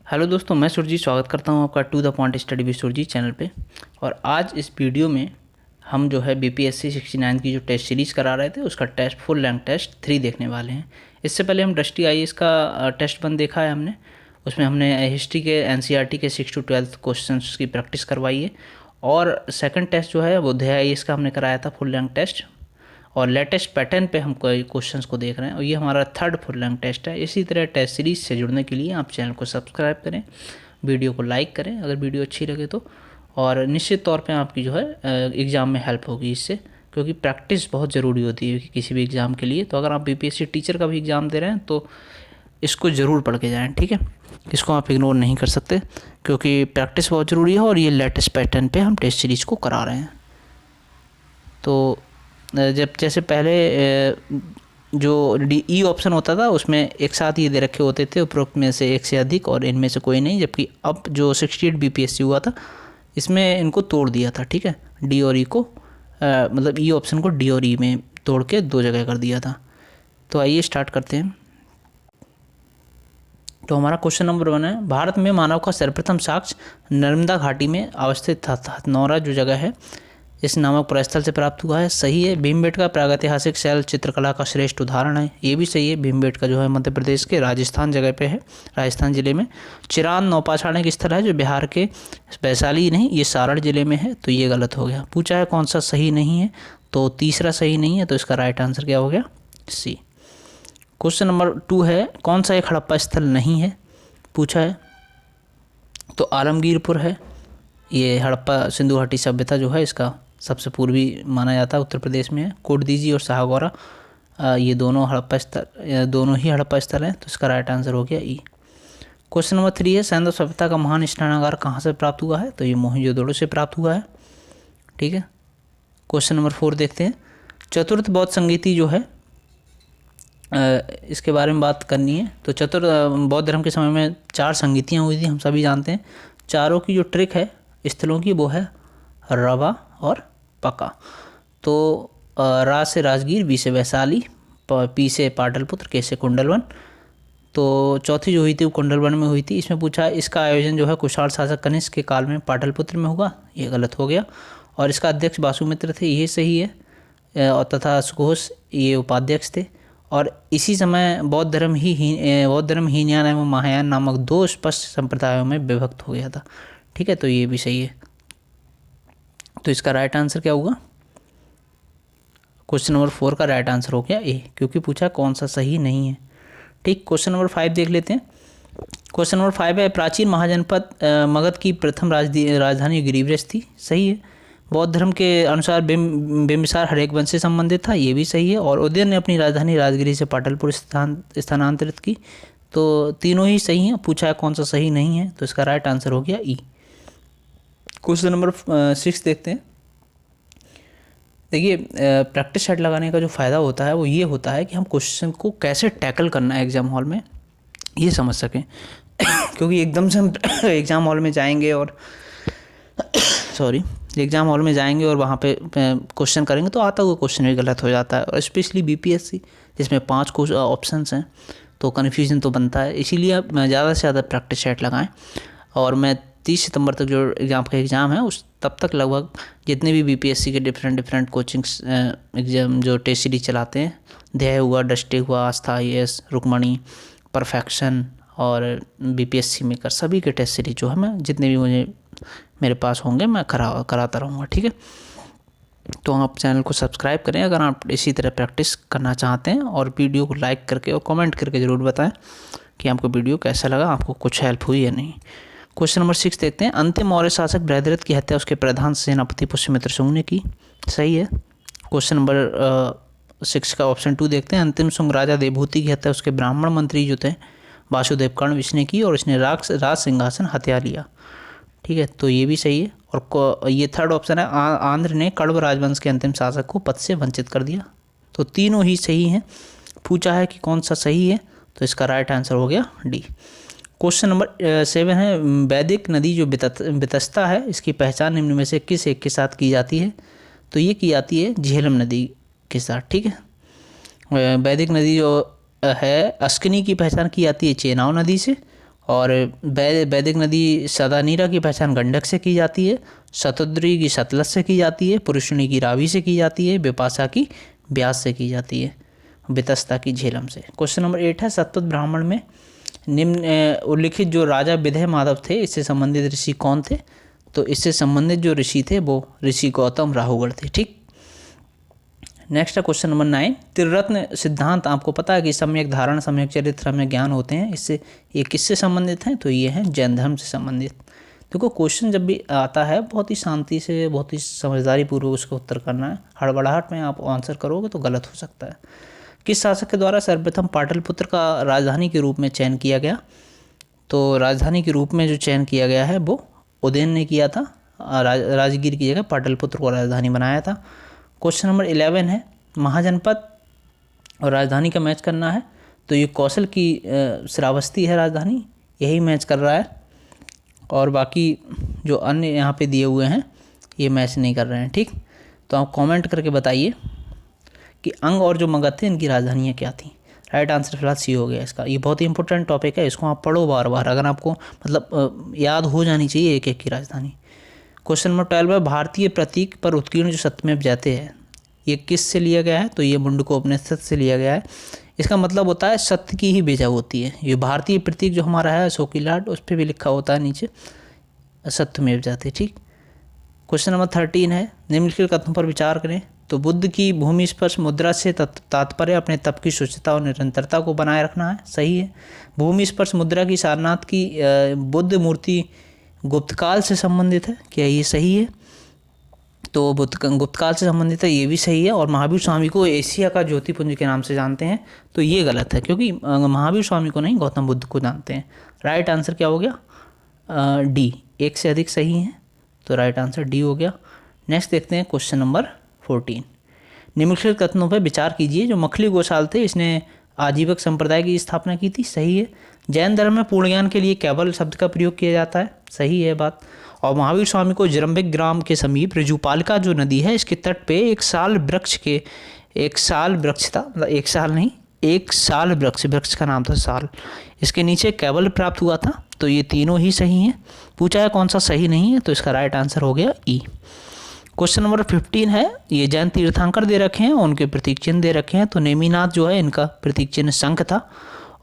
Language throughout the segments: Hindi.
हेलो दोस्तों, मैं सुरजीत स्वागत करता हूं आपका to the point study with Surjit channel पे। और आज इस वीडियो में हम जो है बीपीएससी 69 की जो टेस्ट सीरीज़ करा रहे थे उसका टेस्ट फुल रैंक टेस्ट 3 देखने वाले हैं। इससे पहले हम दृष्टि आईएएस का टेस्ट 1 देखा है हमने। उसमें हमने हिस्ट्री के एनसीईआरटी के 6 to 12 क्वेश्चन की प्रैक्टिस करवाई है। और सेकंड टेस्ट जो है वो बोधगया आईएएस का हमने कराया था फुल रैंक टेस्ट। और लेटेस्ट पैटर्न पे हम कोई क्वेश्चंस को देख रहे हैं और ये हमारा थर्ड फुल रैंक टेस्ट है। इसी तरह टेस्ट सीरीज़ से जुड़ने के लिए आप चैनल को सब्सक्राइब करें, वीडियो को लाइक करें अगर वीडियो अच्छी लगे तो। और निश्चित तौर पे आपकी जो है एग्ज़ाम में हेल्प होगी इससे, क्योंकि प्रैक्टिस बहुत ज़रूरी होती है किसी भी एग्ज़ाम के लिए। तो अगर आप बीपीएससी टीचर का भी एग्ज़ाम दे रहे हैं तो इसको ज़रूर पढ़ के जाएँ, ठीक है। इसको आप इग्नोर नहीं कर सकते क्योंकि प्रैक्टिस बहुत ज़रूरी है और ये लेटेस्ट पैटर्न पे हम टेस्ट सीरीज़ को करा रहे हैं। तो जब जैसे पहले जो ई ऑप्शन होता था उसमें एक साथ ये दे रखे होते थे उपरोक्त में से एक से अधिक और इनमें से कोई नहीं, जबकि अब जो 68 बीपीएससी हुआ था इसमें इनको तोड़ दिया था, ठीक है। डी और ई को मतलब ई ऑप्शन को डी और ई में तोड़ के 2 जगह कर दिया था। तो आइए स्टार्ट करते हैं। तो हमारा क्वेश्चन नंबर 1 है, भारत में मानव का सर्वप्रथम साक्ष्य नर्मदा घाटी में अवस्थित हथनौरा जो जगह है इस नामक प्रस्थल से प्राप्त हुआ है। सही है। भीमबेटका प्रागैतिहासिक शैल चित्रकला का श्रेष्ठ उदाहरण है, ये भी सही है। भीमबेटका जो है मध्य प्रदेश के राजस्थान जगह पे है, राजस्थान ज़िले में। चिरान नौपाषाण एक स्थल है जो बिहार के वैशाली नहीं, ये सारण ज़िले में है, तो ये गलत हो गया। पूछा है कौन सा सही नहीं है, तो तीसरा सही नहीं है, तो इसका राइट आंसर क्या हो गया, सी। क्वेश्चन नंबर 2 है, कौन सा एक हड़प्पा स्थल नहीं है, पूछा है। तो आलमगीरपुर है, ये हड़प्पा सिंधु घाटी सभ्यता जो है इसका सबसे पूर्वी माना जाता है, उत्तर प्रदेश में है। कोटदीजी और साहगौरा ये दोनों ही हड़प्पा स्थल हैं, तो इसका राइट आंसर हो गया ई। क्वेश्चन नंबर 3 है, सैंधव सभ्यता का महान स्नानागार कहाँ से प्राप्त हुआ है, तो ये मोहनजोदड़ो से प्राप्त हुआ है, ठीक है। क्वेश्चन नंबर 4 देखते हैं, चतुर्थ बौद्ध संगीति जो है इसके बारे में बात करनी है। तो बौद्ध धर्म के समय में 4 संगीतियाँ हुई थी, हम सभी जानते हैं। चारों की जो ट्रिक है स्थलों की वो है रवा और पका। तो रा से राजगीर, बी से वैशाली, पी से पाटलिपुत्र, के से कुंडलवन। तो चौथी जो हुई थी वो कुंडलवन में हुई थी। इसमें पूछा है इसका आयोजन जो है कुशाण शासक कनिष्क के काल में पाटलिपुत्र में हुआ, ये गलत हो गया। और इसका अध्यक्ष वासुमित्र थे, ये सही है। और तथा सुघोष ये उपाध्यक्ष थे। और इसी समय बौद्ध धर्म हीनयान एवं महायान नामक 2 स्पष्ट संप्रदायों में विभक्त हो गया था, ठीक है। तो ये भी सही है। तो इसका राइट आंसर क्या होगा, क्वेश्चन नंबर 4 का राइट आंसर हो गया ए, क्योंकि पूछा कौन सा सही नहीं है, ठीक। क्वेश्चन नंबर 5 देख लेते हैं। क्वेश्चन नंबर 5 है, प्राचीन महाजनपद मगध की प्रथम राजधानी गिरिव्रज थी, सही है। बौद्ध धर्म के अनुसार बिम्बिसार हरेक वंश से संबंधित था, ये भी सही है। और उदयन ने अपनी राजधानी राजगिरी से पाटलिपुत्र स्थानांतरित की, तो तीनों ही सही हैं। पूछा है कौन सा सही नहीं है, तो इसका राइट आंसर हो गया ई। क्वेश्चन नंबर 6 देखते हैं। देखिए, प्रैक्टिस सेट लगाने का जो फ़ायदा होता है वो ये होता है कि हम क्वेश्चन को कैसे टैकल करना है एग्ज़ाम हॉल में ये समझ सकें क्योंकि एकदम से हम एग्ज़ाम हॉल में जाएंगे और वहाँ पे क्वेश्चन करेंगे तो आता हुआ क्वेश्चन भी गलत हो जाता है। और स्पेशली बीपीएससी जिसमें 5 ऑप्शंस हैं तो कन्फ्यूजन तो बनता है। इसीलिए आप ज़्यादा से ज़्यादा प्रैक्टिस सेट लगाएं। और मैं 30 सितंबर तक जो एग्ज़ाम है उस तब तक लगभग जितने भी बीपीएससी के डिफरेंट कोचिंग्स एग्ज़ाम जो टेस्ट सीरीज चलाते हैं, ध्येय हुआ, दृष्टि हुआ, आस्था आईएएस, रुक्मणी, परफेक्शन और बीपीएससी मेकर, सभी के टेस्ट सीरीज जो है मैं जितने भी मेरे पास होंगे मैं कराता रहूँगा, ठीक है। तो आप चैनल को सब्सक्राइब करें अगर आप इसी तरह प्रैक्टिस करना चाहते हैं। और वीडियो को लाइक करके और कमेंट करके ज़रूर बताएं कि आपको वीडियो कैसा लगा, आपको कुछ हेल्प हुई या नहीं। क्वेश्चन नंबर 6 देखते हैं, अंतिम मौर्य शासक बृहद्रथ की हत्या उसके प्रधान सेनापति पुष्यमित्र शुंग ने की, सही है। क्वेश्चन नंबर 6 का ऑप्शन 2 देखते हैं, अंतिम शुंग राजा देवभूति की हत्या उसके ब्राह्मण मंत्री जो थे वासुदेव कर्ण ने की और इसने राज सिंहासन हत्या लिया, ठीक है। तो ये भी सही है। और ये थर्ड ऑप्शन है, आंध्र ने कण्व राजवंश के अंतिम शासक को पद से वंचित कर दिया। तो तीनों ही सही हैं। पूछा है कि कौन सा सही है, तो इसका राइट आंसर हो गया डी। क्वेश्चन नंबर 7 है, वैदिक नदी जो वितस्ता है इसकी पहचान निम्न में से किस एक के साथ की जाती है, तो ये की जाती है झेलम नदी के साथ, ठीक है। वैदिक नदी जो है अस्किनी की पहचान की जाती है चेनाब नदी से और वैदिक नदी सदानीरा की पहचान गंडक से की जाती है, शतद्री की सतलज से की जाती है, पुरुषणी की रावी से की जाती है, बिपाशा की ब्यास से की जाती है, वितस्ता की झेलम से। क्वेश्चन नंबर 8 है शतपथ ब्राह्मण में निम्न उल्लिखित जो राजा विधेय माधव थे इससे संबंधित ऋषि कौन थे? तो इससे संबंधित जो ऋषि थे वो ऋषि गौतम राहुगढ़ थे। ठीक, नेक्स्ट है क्वेश्चन नंबर 9 त्रिरत्न सिद्धांत। आपको पता है कि सम्यक धारण, सम्यक चरित्र, सम्यक ज्ञान होते हैं, इससे ये किससे संबंधित हैं? तो ये हैं जैन धर्म से संबंधित। देखो क्वेश्चन जब भी आता है बहुत ही शांति से, बहुत ही समझदारी पूर्वक उसका उत्तर करना है। हड़बड़ाहट में आप आंसर करोगे तो गलत हो सकता है। किस शासक के द्वारा सर्वप्रथम पाटलिपुत्र का राजधानी के रूप में चयन किया गया? तो राजधानी के रूप में जो चयन किया गया है वो उदयन ने किया था। राजगीर की जगह पाटलिपुत्र को राजधानी बनाया था। क्वेश्चन नंबर 11 है महाजनपद और राजधानी का मैच करना है। तो ये कौशल की श्रावस्ती है राजधानी, यही मैच कर रहा है, और बाकी जो अन्य यहाँ पे दिए हुए हैं ये मैच नहीं कर रहे हैं। ठीक, तो आप कमेंट करके बताइए कि अंग और जो मगध थे इनकी राजधानियाँ क्या थी। राइट आंसर फिलहाल सी हो गया इसका। ये बहुत ही इंपॉर्टेंट टॉपिक है, इसको आप पढ़ो बार बार, अगर आपको मतलब याद हो जानी चाहिए एक एक की राजधानी। क्वेश्चन नंबर 12 है भारतीय प्रतीक पर उत्कीर्ण जो सत्यमेव जयते हैं ये किस से लिया गया है? तो ये मुंडकोपनिषद से लिया गया है। इसका मतलब होता है सत्य की ही बेजा होती है। ये भारतीय प्रतीक जो हमारा है अशोक की लाट, उस पर भी लिखा होता है नीचे सत्यमेव जयते। ठीक, क्वेश्चन नंबर 13 है निम्नलिखित कथनों पर विचार करें। तो बुद्ध की भूमि स्पर्श मुद्रा से तात्पर्य अपने तप की शुचिता और निरंतरता को बनाए रखना है, सही है। भूमि स्पर्श मुद्रा की सारनाथ की बुद्ध मूर्ति गुप्तकाल से संबंधित है, क्या ये सही है? तो गुप्तकाल से संबंधित है, ये भी सही है। और महावीर स्वामी को एशिया का ज्योतिपुंज के नाम से जानते हैं, तो ये गलत है क्योंकि महावीर स्वामी को नहीं गौतम बुद्ध को जानते हैं। राइट आंसर क्या हो गया? डी, एक से अधिक सही है, तो राइट आंसर डी हो गया। नेक्स्ट देखते हैं क्वेश्चन नंबर 14। निम्नलिखित कथनों पर विचार कीजिए। जो मखली गोसाल थे इसने आजीवक संप्रदाय की स्थापना की थी, सही है। जैन धर्म में पूर्ण ज्ञान के लिए केवल शब्द का प्रयोग किया जाता है, सही है बात। और महावीर स्वामी को जरंबिक ग्राम के समीप ऋजुपालिका जो नदी है इसके तट पे एक साल वृक्ष था, मतलब एक साल नहीं, एक साल वृक्ष का नाम था साल, इसके नीचे कैवल्य प्राप्त हुआ था। तो ये तीनों ही सही हैं। पूछा है कौन सा सही नहीं है, तो इसका राइट आंसर हो गया ई। क्वेश्चन नंबर 15 है ये जैन तीर्थंकर दे रखे हैं, उनके प्रतीक चिन्ह दे रखे हैं। तो नेमिनाथ जो है इनका प्रतीक चिन्ह शंख था,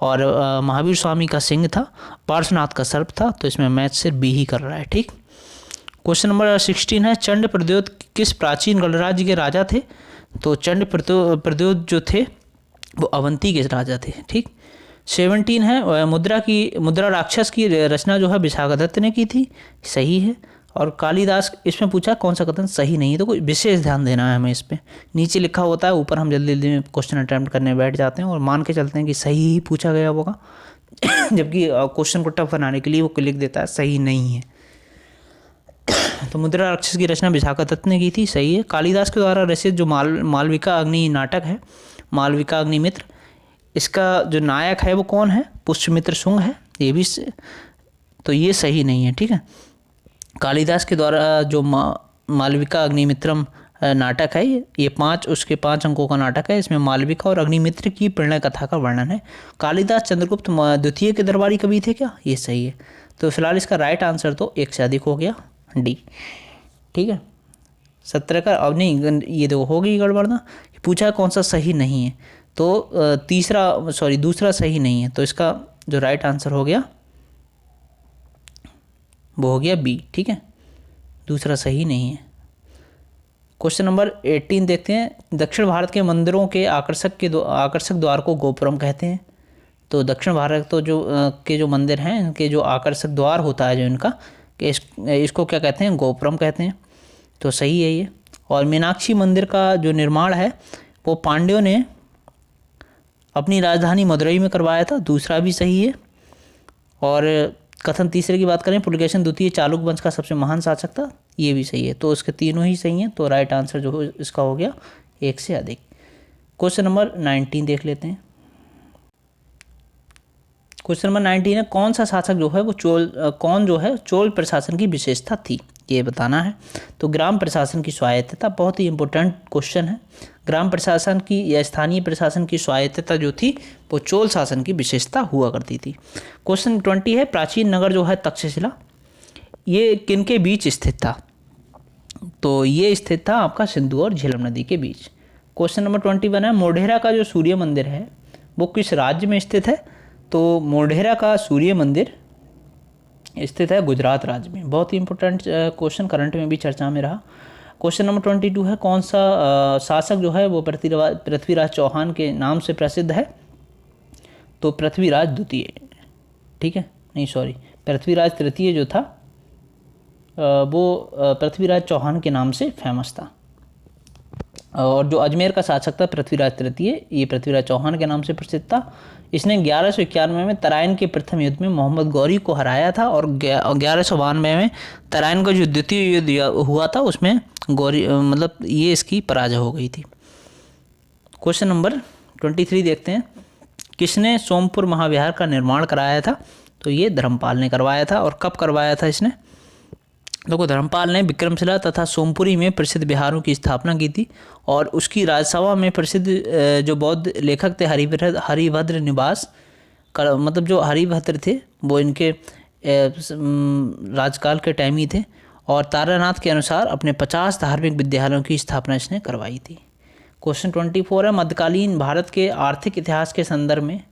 और महावीर स्वामी का सिंह था, पार्श्वनाथ का सर्प था। तो इसमें मैच सिर्फ बी ही कर रहा है। ठीक, क्वेश्चन नंबर 16 है चंड प्रद्योत किस प्राचीन गणराज्य के राजा थे? तो चंड प्रद्योत जो थे वो अवंती के राजा थे। ठीक, 17 है मुद्रा राक्षस की रचना जो है विशाखादत्त ने की थी, सही है। और कालिदास, इसमें पूछा कौन सा कथन सही नहीं है, तो कोई विशेष ध्यान देना है हमें इस पर। नीचे लिखा होता है, ऊपर हम जल्दी जल्दी में क्वेश्चन अटैम्प्ट करने बैठ जाते हैं और मान के चलते हैं कि सही ही पूछा गया होगा जबकि क्वेश्चन को टफ बनाने के लिए वो लिख देता है सही नहीं है। तो मुद्रा राक्षस की रचना विशाखादत्त ने की थी, सही है। कालिदास के द्वारा रचित जो मालविका अग्नि नाटक है, मालविका अग्निमित्र, इसका जो नायक है वो कौन है? पुष्यमित्र शुंग है, ये भी तो ये सही नहीं है। ठीक है, कालिदास के द्वारा जो मालविका अग्निमित्रम नाटक है ये 5 अंकों का नाटक है। इसमें मालविका और अग्निमित्र की प्रणय कथा का वर्णन है। कालिदास चंद्रगुप्त द्वितीय के दरबारी कवि थे क्या? ये सही है। तो फिलहाल इसका राइट आंसर तो एक से अधिक हो गया, डी। ठीक है, 17 का अब नहीं, ये तो हो गई गड़बड़ ना। पूछा कौन सा सही नहीं है, तो दूसरा सही नहीं है। तो इसका जो राइट आंसर हो गया वो हो गया बी। ठीक है, दूसरा सही नहीं है। क्वेश्चन नंबर 18 देखते हैं। दक्षिण भारत के मंदिरों के आकर्षक द्वार को गोपुरम कहते हैं। तो दक्षिण भारत तो के जो मंदिर हैं इनके जो आकर्षक द्वार होता है जो इनका, कि इसको क्या कहते हैं? गोपुरम कहते हैं। तो सही है ये। और मीनाक्षी मंदिर का जो निर्माण है वो पांड्यों ने अपनी राजधानी मदुरई में करवाया था, दूसरा भी सही है। और कथन तीसरे की बात करें, पुलकेशन द्वितीय चालुक्य वंश का सबसे महान शासक था, ये भी सही है। तो इसके तीनों ही सही हैं। तो राइट आंसर जो इसका हो गया एक से अधिक। क्वेश्चन नंबर 19 देख लेते हैं। क्वेश्चन नंबर 19 है कौन सा शासक जो है वो चोल प्रशासन की विशेषता थी? ये बताना है। तो ग्राम प्रशासन की स्वायत्तता बहुत ही इंपॉर्टेंट क्वेश्चन है। ग्राम प्रशासन की या स्थानीय प्रशासन की स्वायत्तता जो थी वो चोल शासन की विशेषता हुआ करती थी। क्वेश्चन 20 है, प्राचीन नगर जो है तक्षशिला ये किनके बीच स्थित था? तो ये स्थित था आपका सिंधु और झेलम नदी के बीच। क्वेश्चन नंबर 21 है, मोढेरा का जो सूर्य मंदिर है वो किस राज्य में स्थित है? तो मोढेरा का सूर्य मंदिर स्थित है गुजरात राज्य में। बहुत ही इंपॉर्टेंट क्वेश्चन, करंट में भी चर्चा में रहा। क्वेश्चन नंबर 22 है, कौन सा शासक जो है वो पृथ्वीराज चौहान के नाम से प्रसिद्ध है? तो पृथ्वीराज द्वितीय, ठीक है, नहीं सॉरी, पृथ्वीराज तृतीय जो था वो पृथ्वीराज चौहान के नाम से फेमस था। और जो अजमेर का शासक था पृथ्वीराज तृतीय, ये पृथ्वीराज चौहान के नाम से प्रसिद्ध था। इसने 1191 में तराइन के प्रथम युद्ध में मोहम्मद गौरी को हराया था और 1192 में तराइन का जो द्वितीय युद्ध हुआ था उसमें गौरी मतलब ये इसकी पराजय हो गई थी। क्वेश्चन नंबर 23 देखते हैं, किसने सोमपुर महाविहार का निर्माण कराया था? तो ये धर्मपाल ने करवाया था। और कब करवाया था इसने? देखो, धर्मपाल ने विक्रमशिला तथा सोमपुरी में प्रसिद्ध विहारों की स्थापना की थी और उसकी राजसभा में प्रसिद्ध जो बौद्ध लेखक थे हरिभद्र निवास मतलब जो हरिभद्र थे वो इनके राजकाल के टाइम ही थे। और तारानाथ के अनुसार अपने 50 धार्मिक विद्यालयों की स्थापना इसने करवाई थी। क्वेश्चन 24 है, मध्यकालीन भारत के आर्थिक इतिहास के संदर्भ में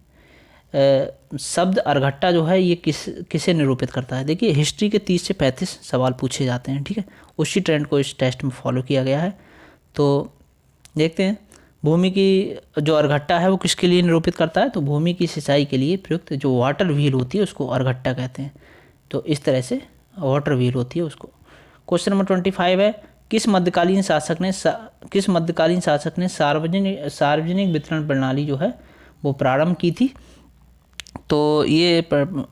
शब्द अर्घट्टा जो है ये किसे निरूपित करता है? देखिए, हिस्ट्री के 30 से 35 सवाल पूछे जाते हैं, ठीक है, उसी ट्रेंड को इस टेस्ट में फॉलो किया गया है। तो देखते हैं, भूमि की जो अर्घट्टा है वो किसके लिए निरूपित करता है? तो भूमि की सिंचाई के लिए प्रयुक्त जो वाटर व्हील होती है उसको अर्घट्टा कहते हैं। तो इस तरह से वाटर व्हील होती है उसको। क्वेश्चन नंबर 25 है, किस मध्यकालीन शासक ने सार्वजनिक वितरण प्रणाली जो है वो प्रारंभ की थी? तो ये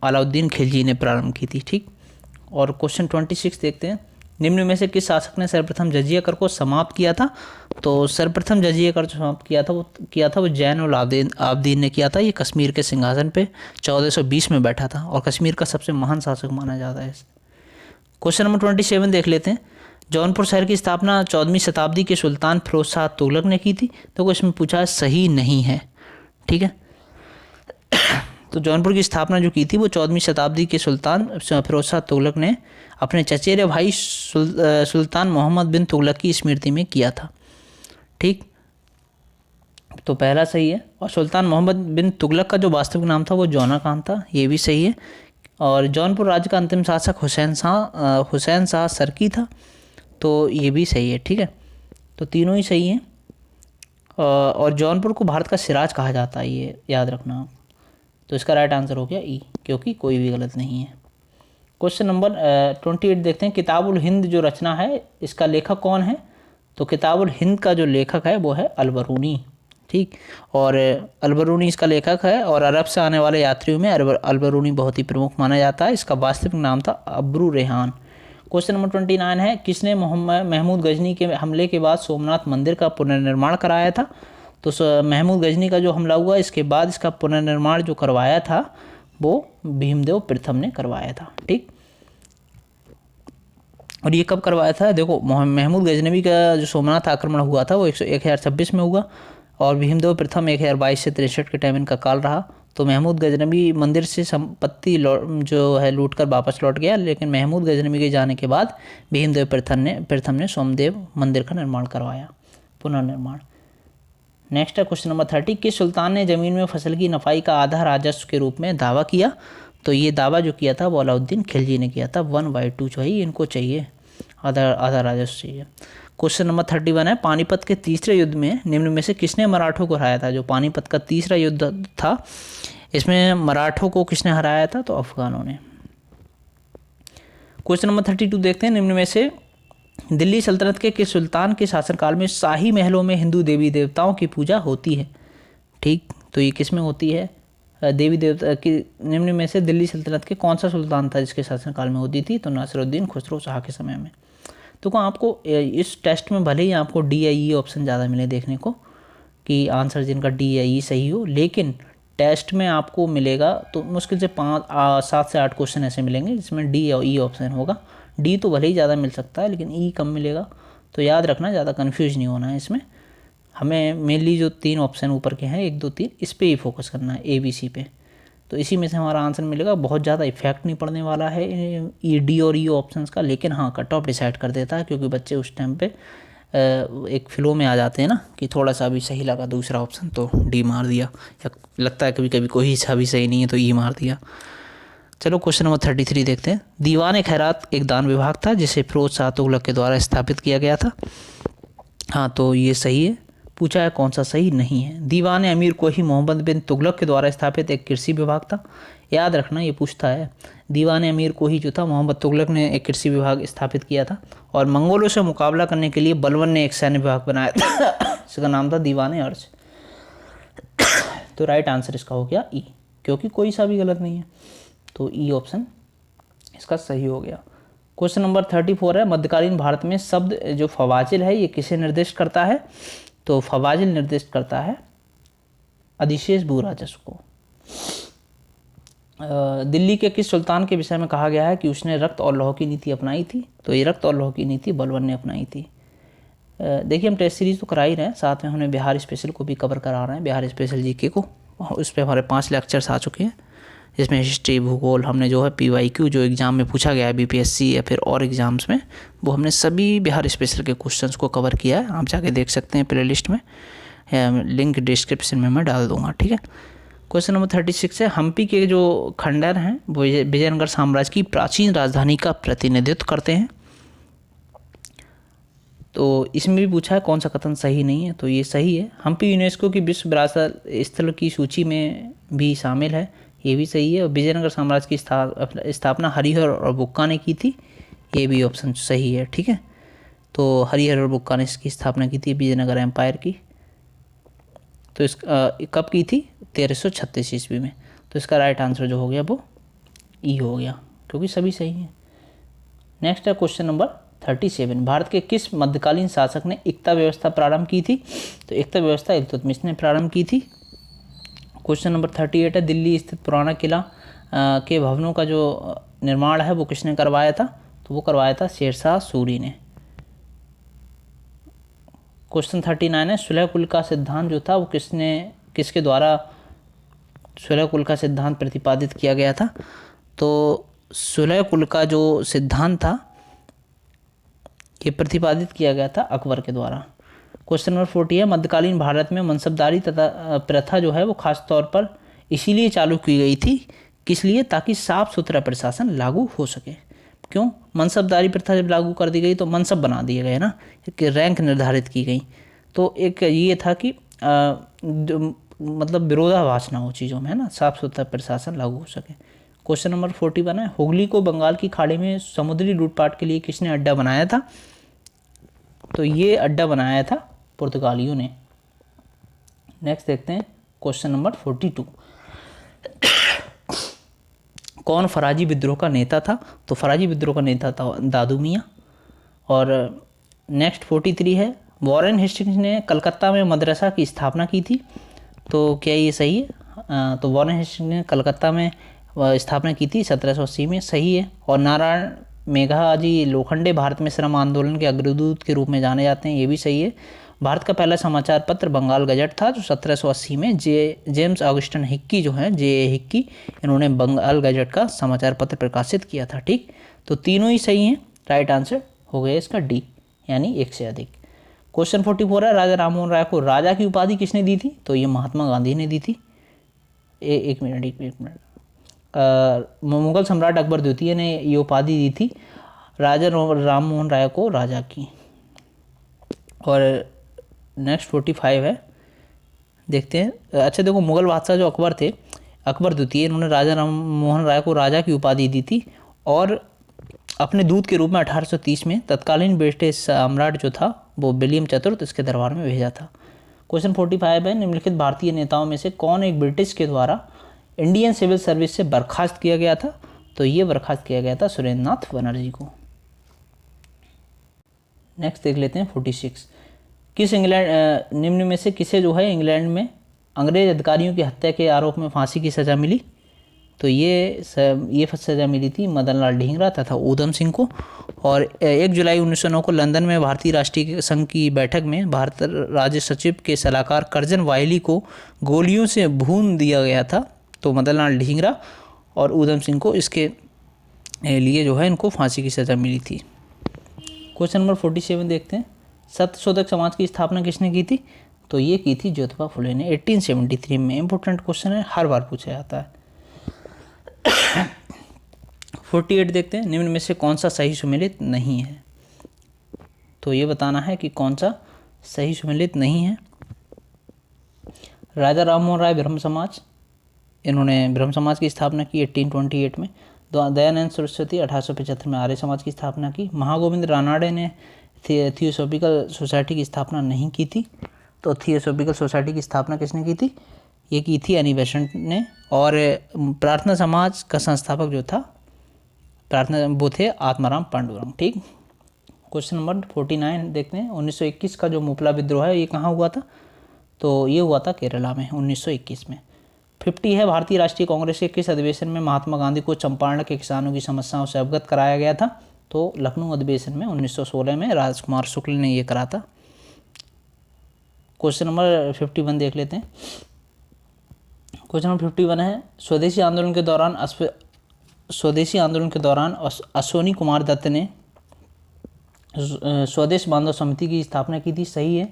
अलाउद्दीन खिलजी ने प्रारंभ की थी, ठीक। और क्वेश्चन 26 देखते हैं, निम्न में से किस शासक ने सर्वप्रथम जजिया कर को समाप्त किया था? तो सर्वप्रथम जजिया कर जो समाप्त किया था वो जैन उल आबदीन ने किया था। ये कश्मीर के सिंहासन पे 1420 में बैठा था और कश्मीर का सबसे महान शासक माना जाता है। क्वेश्चन नंबर 27 देख लेते हैं, जौनपुर शहर की स्थापना 14वीं शताब्दी के सुल्तान फिरोज शाह तुगलक ने की थी। तो इसमें पूछा सही नहीं है, ठीक है। तो जौनपुर की स्थापना जो की थी वो 14वीं शताब्दी के सुल्तान फिरोज शाह तुगलक ने अपने चचेरे भाई सुल्तान मोहम्मद बिन तुगलक की स्मृति में किया था, ठीक। तो पहला सही है। और सुल्तान मोहम्मद बिन तुगलक का जो वास्तविक नाम था वो जौना खान था, ये भी सही है। और जौनपुर राज्य का अंतिम शासक हुसैन शाह सरकी था, तो ये भी सही है, ठीक है। तो तीनों ही सही हैं। और जौनपुर को भारत का सिराज कहा जाता है, ये याद रखना आप। तो इसका राइट आंसर हो गया ई, क्योंकि कोई भी गलत नहीं है। क्वेश्चन नंबर 28 देखते हैं, किताबुल हिंद जो रचना है इसका लेखक कौन है? तो किताबुल हिंद का जो लेखक है वो है अलबरूनी, ठीक। और अलबरूनी इसका लेखक है और अरब से आने वाले यात्रियों में अलबरूनी बहुत ही प्रमुख माना जाता है। इसका वास्तविक नाम था अब्रू रेहान। क्वेश्चन नंबर 29 है, किसने महमूद गजनी के हमले के बाद सोमनाथ मंदिर का पुनर्निर्माण कराया था? तो महमूद गजनी का जो हमला हुआ इसके बाद इसका पुनर्निर्माण जो करवाया था वो भीमदेव प्रथम ने करवाया था, ठीक। और ये कब करवाया था? देखो, महमूद गजनवी का जो सोमनाथ आक्रमण हुआ था वो 1026 में हुआ और भीमदेव प्रथम 1022 से 63 के टाइम इनका काल रहा। तो महमूद गजनवी मंदिर से संपत्ति जो है लूट कर वापस लौट गया, लेकिन महमूद गजनवी के जाने के बाद भीमदेव प्रथम ने सोमदेव मंदिर का निर्माण करवाया, पुनर्निर्माण। नेक्स्ट है क्वेश्चन नंबर 30, किस सुल्तान ने ज़मीन में फसल की नफाई का आधा राजस्व के रूप में दावा किया? तो ये दावा जो किया था वो अलाउद्दीन खिलजी ने किया था। 1/2 चाहिए इनको, चाहिए आधा राजस्व चाहिए। क्वेश्चन नंबर 31 है, पानीपत के तीसरे युद्ध में निम्न में से किसने मराठों को हराया था? जो पानीपत का तीसरा युद्ध था इसमें मराठों को किसने हराया था? तो अफगानों ने। क्वेश्चन नंबर 32 देखते हैं, निम्न में से दिल्ली सल्तनत के किस सुल्तान के शासनकाल में शाही महलों में हिंदू देवी देवताओं की पूजा होती है? ठीक, तो ये किस में होती है? देवी देवता की निम्न में से दिल्ली सल्तनत के कौन सा सुल्तान था जिसके शासनकाल में होती थी? तो नासिरुद्दीन खुसरो शाह के समय में। तो आपको इस टेस्ट में भले ही आपको डी या ई ऑप्शन ज़्यादा मिले देखने को कि आंसर जिनका डी या ई सही हो, लेकिन टेस्ट में आपको मिलेगा तो मुश्किल से 7 से 8 क्वेश्चन ऐसे मिलेंगे जिसमें डी और ई ऑप्शन होगा। डी तो भले ही ज़्यादा मिल सकता है लेकिन ई कम मिलेगा, तो याद रखना, ज़्यादा कन्फ्यूज नहीं होना है इसमें। हमें मेनली जो 3 ऑप्शन ऊपर के हैं 1 2 3 इस पर ही फोकस करना है, ABC पे। तो इसी में से हमारा आंसर मिलेगा। बहुत ज़्यादा इफेक्ट नहीं पड़ने वाला है डी और ई ऑप्शंस का, लेकिन हाँ कट ऑफ डिसाइड कर देता है, क्योंकि बच्चे उस टाइम पे एक फ्लो में आ जाते हैं ना कि थोड़ा सा भी सही लगा दूसरा ऑप्शन तो डी मार दिया, या लगता है कभी कभी कोई सा भी सही नहीं है तो ई मार दिया। चलो क्वेश्चन नंबर 33 देखते हैं। दीवान खैरात एक दान विभाग था जिसे फिरोज शाह तुगलक के द्वारा स्थापित किया गया था। हाँ तो ये सही है। पूछा है कौन सा सही नहीं है। दीवान अमीर कोही मोहम्मद बिन तुगलक के द्वारा स्थापित एक कृषि विभाग था। याद रखना ये पूछता है। दीवान अमीर कोही जो था मोहम्मद तुगलक ने एक कृषि विभाग स्थापित किया था, और मंगोलों से मुकाबला करने के लिए बलबन ने एक सैन्य विभाग बनाया था इसका नाम था दीवान अर्ज। तो राइट आंसर इसका हो गया ई, क्योंकि कोई सा भी गलत नहीं है, तो ई ऑप्शन इसका सही हो गया। क्वेश्चन नंबर 34 है। मध्यकालीन भारत में शब्द जो फवाजिल है ये किसे निर्दिष्ट करता है? तो फवाजिल निर्दिष्ट करता है अधिशेष भू राजस्व को। दिल्ली के किस सुल्तान के विषय में कहा गया है कि उसने रक्त और लौह की नीति अपनाई थी? तो ये रक्त और लौह की नीति बलबन ने अपनाई थी। देखिए हम टेस्ट सीरीज़ तो करा ही रहे हैं, साथ में हमने बिहार स्पेशल को भी कवर करा रहे हैं, बिहार स्पेशल जीके को। उस पर हमारे 5 लेक्चर्स आ चुके हैं, जिसमें हिस्ट्री भूगोल हमने जो है PYQ जो एग्ज़ाम में पूछा गया है BPSC या फिर और एग्ज़ाम्स में, वो हमने सभी बिहार स्पेशल के क्वेश्चंस को कवर किया है। आप जाके देख सकते हैं प्लेलिस्ट में, लिंक डिस्क्रिप्शन में मैं डाल दूँगा, ठीक है। क्वेश्चन नंबर 36 है। हम्पी के जो खंडर हैं वो विजयनगर साम्राज्य की प्राचीन राजधानी का प्रतिनिधित्व करते हैं। तो इसमें भी पूछा है कौन सा कथन सही नहीं है, तो ये सही है। हम्पी यूनेस्को की विश्व विरासत स्थल की सूची में भी शामिल है, ये भी सही है। और विजयनगर साम्राज्य की स्थापना हरिहर और बुक्का ने की थी, ये भी ऑप्शन सही है, ठीक है। तो हरिहर और बुक्का ने इसकी स्थापना की थी विजयनगर एम्पायर की। तो इस कब की थी? 1336 ईस्वी में। तो इसका राइट आंसर जो हो गया वो ई हो गया, क्योंकि सभी सही हैं। नेक्स्ट है क्वेश्चन नंबर 37। भारत के किस मध्यकालीन शासक ने एकता व्यवस्था प्रारंभ की थी? तो एकता व्यवस्था इल्तुतमिश ने प्रारंभ की थी। क्वेश्चन नंबर 38 है। दिल्ली स्थित पुराना किला के भवनों का जो निर्माण है वो किसने करवाया था? तो वो करवाया था शेरशाह सूरी ने। क्वेश्चन 39 है। सुलह कुल का सिद्धांत जो था वो किसके द्वारा सुलह कुल का सिद्धांत प्रतिपादित किया गया था? तो सुलह कुल का जो सिद्धांत था ये प्रतिपादित किया गया था अकबर के द्वारा। क्वेश्चन नंबर 40 है। मध्यकालीन भारत में मनसबदारी तथा प्रथा जो है वो खास तौर पर इसीलिए चालू की गई थी, किस लिए? ताकि साफ सुथरा प्रशासन लागू हो सके। क्यों? मनसबदारी प्रथा जब लागू कर दी गई तो मनसब बना दिए गए ना, एक रैंक निर्धारित की गई। तो एक ये था कि मतलब विरोधाभास ना हो चीज़ों में, है ना, साफ सुथरा प्रशासन लागू हो सके। क्वेश्चन नंबर 41 है। हुगली को बंगाल की खाड़ी में समुद्री लूटपाट के लिए किसने अड्डा बनाया था? तो ये अड्डा बनाया था पुर्तगालियों ने। नेक्स्ट देखते हैं क्वेश्चन नंबर 42। कौन फराजी विद्रोह का नेता था? तो फराजी विद्रोह का नेता था दादू मियाँ। और नेक्स्ट 43 है। वॉरेन हेस्टिंग्स ने कलकत्ता में मदरसा की स्थापना की थी, तो क्या ये सही है? तो वॉरेन हेस्टिंग्स ने कलकत्ता में स्थापना की थी 1780 में, सही है। और नारायण मेघाजी लोखंडे भारत में श्रम आंदोलन के अग्रदूत के रूप में जाने जाते हैं, ये भी सही है। भारत का पहला समाचार पत्र बंगाल गजट था जो 1780 में जेम्स ऑगस्टिन हिक्की जो हैं J.A. हिक्की, इन्होंने बंगाल गजट का समाचार पत्र प्रकाशित किया था, ठीक। तो तीनों ही सही हैं। राइट आंसर हो गया इसका डी, यानी एक से अधिक। क्वेश्चन 44 है। राजा राममोहन राय को राजा की उपाधि किसने दी थी? तो ये महात्मा गांधी ने दी थी। एक मिनट। मुगल सम्राट अकबर द्वितीय ने ये उपाधि दी थी राजा राममोहन राय को राजा की। और नेक्स्ट 45 है, देखते हैं। अच्छा देखो, मुगल बादशाह जो अकबर थे, अकबर द्वितीय, इन्होंने राजा राममोहन राय को राजा की उपाधि दी थी और अपने दूत के रूप में 1830 में तत्कालीन ब्रिटिश सम्राट जो था वो विलियम चतुर्थ इसके दरबार में भेजा था। क्वेश्चन 45 है। निम्नलिखित भारतीय नेताओं में से कौन एक ब्रिटिश के द्वारा इंडियन सिविल सर्विस से बर्खास्त किया गया था? तो ये बर्खास्त किया गया था सुरेंद्र नाथ बनर्जी को। नेक्स्ट देख लेते हैं 46। किस इंग्लैंड निम्न में से किसे जो है इंग्लैंड में अंग्रेज अधिकारियों की हत्या के आरोप में फांसी की सज़ा मिली, तो ये सज़ा मिली थी मदन लाल ढींगरा तथा ऊधम सिंह को। और 1 जुलाई 1909 को लंदन में भारतीय राष्ट्रीय संघ की बैठक में भारत राज्य सचिव के सलाहकार करजन वायली को गोलियों से भून दिया गया था। तो मदन लाल ढींगरा और ऊधम सिंह को इसके लिए जो है इनको फांसी की सज़ा मिली थी। क्वेश्चन नंबर 47 देखते हैं। सत्यशोधक समाज की स्थापना किसने की थी? तो ये की थी ज्योतिबा फुले ने 1873 में। इंपॉर्टेंट क्वेश्चन है, हर बार पूछा जाता है। 48 देखते हैं। निम्न में से कौन सा सही सुमेलित नहीं है? तो ये बताना है कि कौन सा सही सुमेलित नहीं है। राजा राममोहन राय ब्रह्म समाज, इन्होंने ब्रह्म समाज की स्थापना की 1828 में। दयानंद सरस्वती 1875 में आर्य समाज की स्थापना की। महागोविंद रानाडे ने थियोसॉफिकल सोसाइटी की स्थापना नहीं की थी। तो थियोसॉफिकल सोसाइटी की स्थापना किसने की थी? ये की थी एनी बेसेंट ने। और प्रार्थना समाज का संस्थापक जो था वो थे आत्माराम पांडुरंग। ठीक। क्वेश्चन नंबर 49 देखते हैं। 1921 का जो मुपला विद्रोह है ये कहाँ हुआ था? तो ये हुआ था केरला में 1921 में। 50 है। भारतीय राष्ट्रीय कांग्रेस के किस अधिवेशन में महात्मा गांधी को चंपारण के किसानों की समस्याओं से अवगत कराया गया था? तो लखनऊ अधिवेशन में 1916 में राजकुमार शुक्ल ने ये करा था। क्वेश्चन नंबर 51 देख लेते हैं। क्वेश्चन नंबर 51 है। स्वदेशी आंदोलन के दौरान अश्वनी कुमार दत्त ने स्वदेश बांधव समिति की स्थापना की थी। सही है।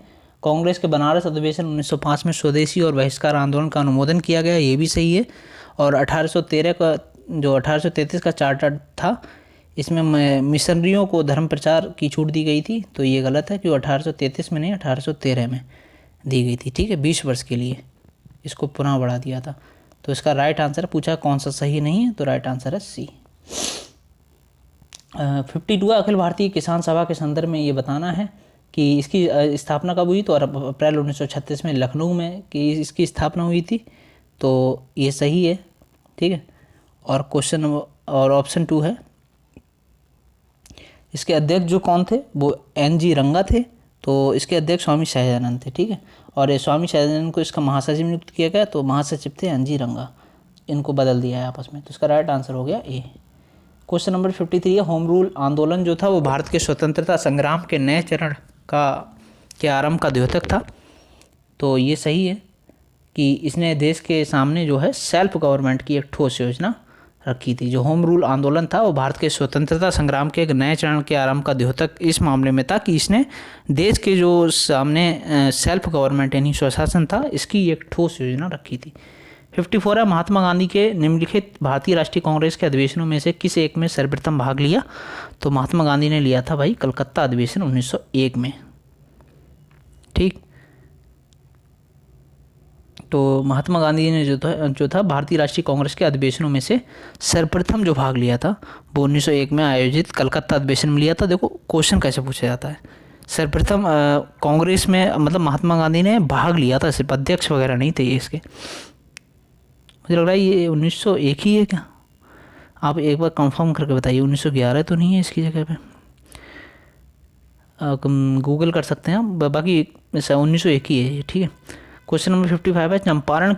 कांग्रेस के बनारस अधिवेशन 1905 में स्वदेशी और बहिष्कार आंदोलन का अनुमोदन किया गया, ये भी सही है। और 1833 का चार्टर था, इसमें मिशनरियों को धर्म प्रचार की छूट दी गई थी। तो ये गलत है कि 1833 में नहीं 1813 में दी गई थी। ठीक है, 20 वर्ष के लिए इसको पुनः बढ़ा दिया था। तो इसका राइट आंसर पूछा कौन सा सही नहीं है, तो राइट आंसर है सी। 52 अखिल भारतीय किसान सभा के संदर्भ में ये बताना है कि इसकी स्थापना कब हुई? तो अप्रैल 1936 में लखनऊ में कि इसकी स्थापना हुई थी। तो ये सही है। ठीक है। और क्वेश्चन और ऑप्शन 2 है। इसके अध्यक्ष जो कौन थे? वो NG रंगा थे। तो इसके अध्यक्ष स्वामी सहजानंद थे। ठीक है। और स्वामी सहजानंद को इसका महासचिव नियुक्त किया गया, तो महासचिव थे NG रंगा। इनको बदल दिया है आपस में। तो इसका राइट आंसर हो गया ए। क्वेश्चन नंबर 53 है। होम रूल आंदोलन जो था वो भारत के स्वतंत्रता संग्राम के नए चरण के आरंभ का द्योतक था। तो ये सही है कि इसने देश के सामने जो है सेल्फ गवर्नमेंट की एक ठोस योजना रखी थी। जो होम रूल आंदोलन था वो भारत के स्वतंत्रता संग्राम के एक नए चरण के आरंभ का द्योतक इस मामले में था कि इसने देश के जो सामने सेल्फ गवर्नमेंट यानी स्वशासन था, इसकी एक ठोस योजना रखी थी। 54 है। महात्मा गांधी के निम्नलिखित भारतीय राष्ट्रीय कांग्रेस के अधिवेशनों में से किस एक में सर्वप्रथम भाग लिया? तो महात्मा गांधी ने लिया था भाई कलकत्ता अधिवेशन 1901 में। ठीक। तो महात्मा गांधी ने जो था भारतीय राष्ट्रीय कांग्रेस के अधिवेशनों में से सर्वप्रथम जो भाग लिया था वो 1901 में आयोजित कलकत्ता अधिवेशन में लिया था। देखो क्वेश्चन कैसे पूछा जाता है। सर्वप्रथम कांग्रेस में मतलब महात्मा गांधी ने भाग लिया था, सिर्फ अध्यक्ष वगैरह नहीं थे ये इसके। मुझे लग रहा है ये 1901 ही है क्या? आप एक बार कंफर्म करके बताइए। 1911 तो नहीं है इसकी जगह पे? गूगल कर सकते हैं, बाकी 1901 ही है ये। ठीक है। क्वेश्चन नंबर 55 है। चंपारण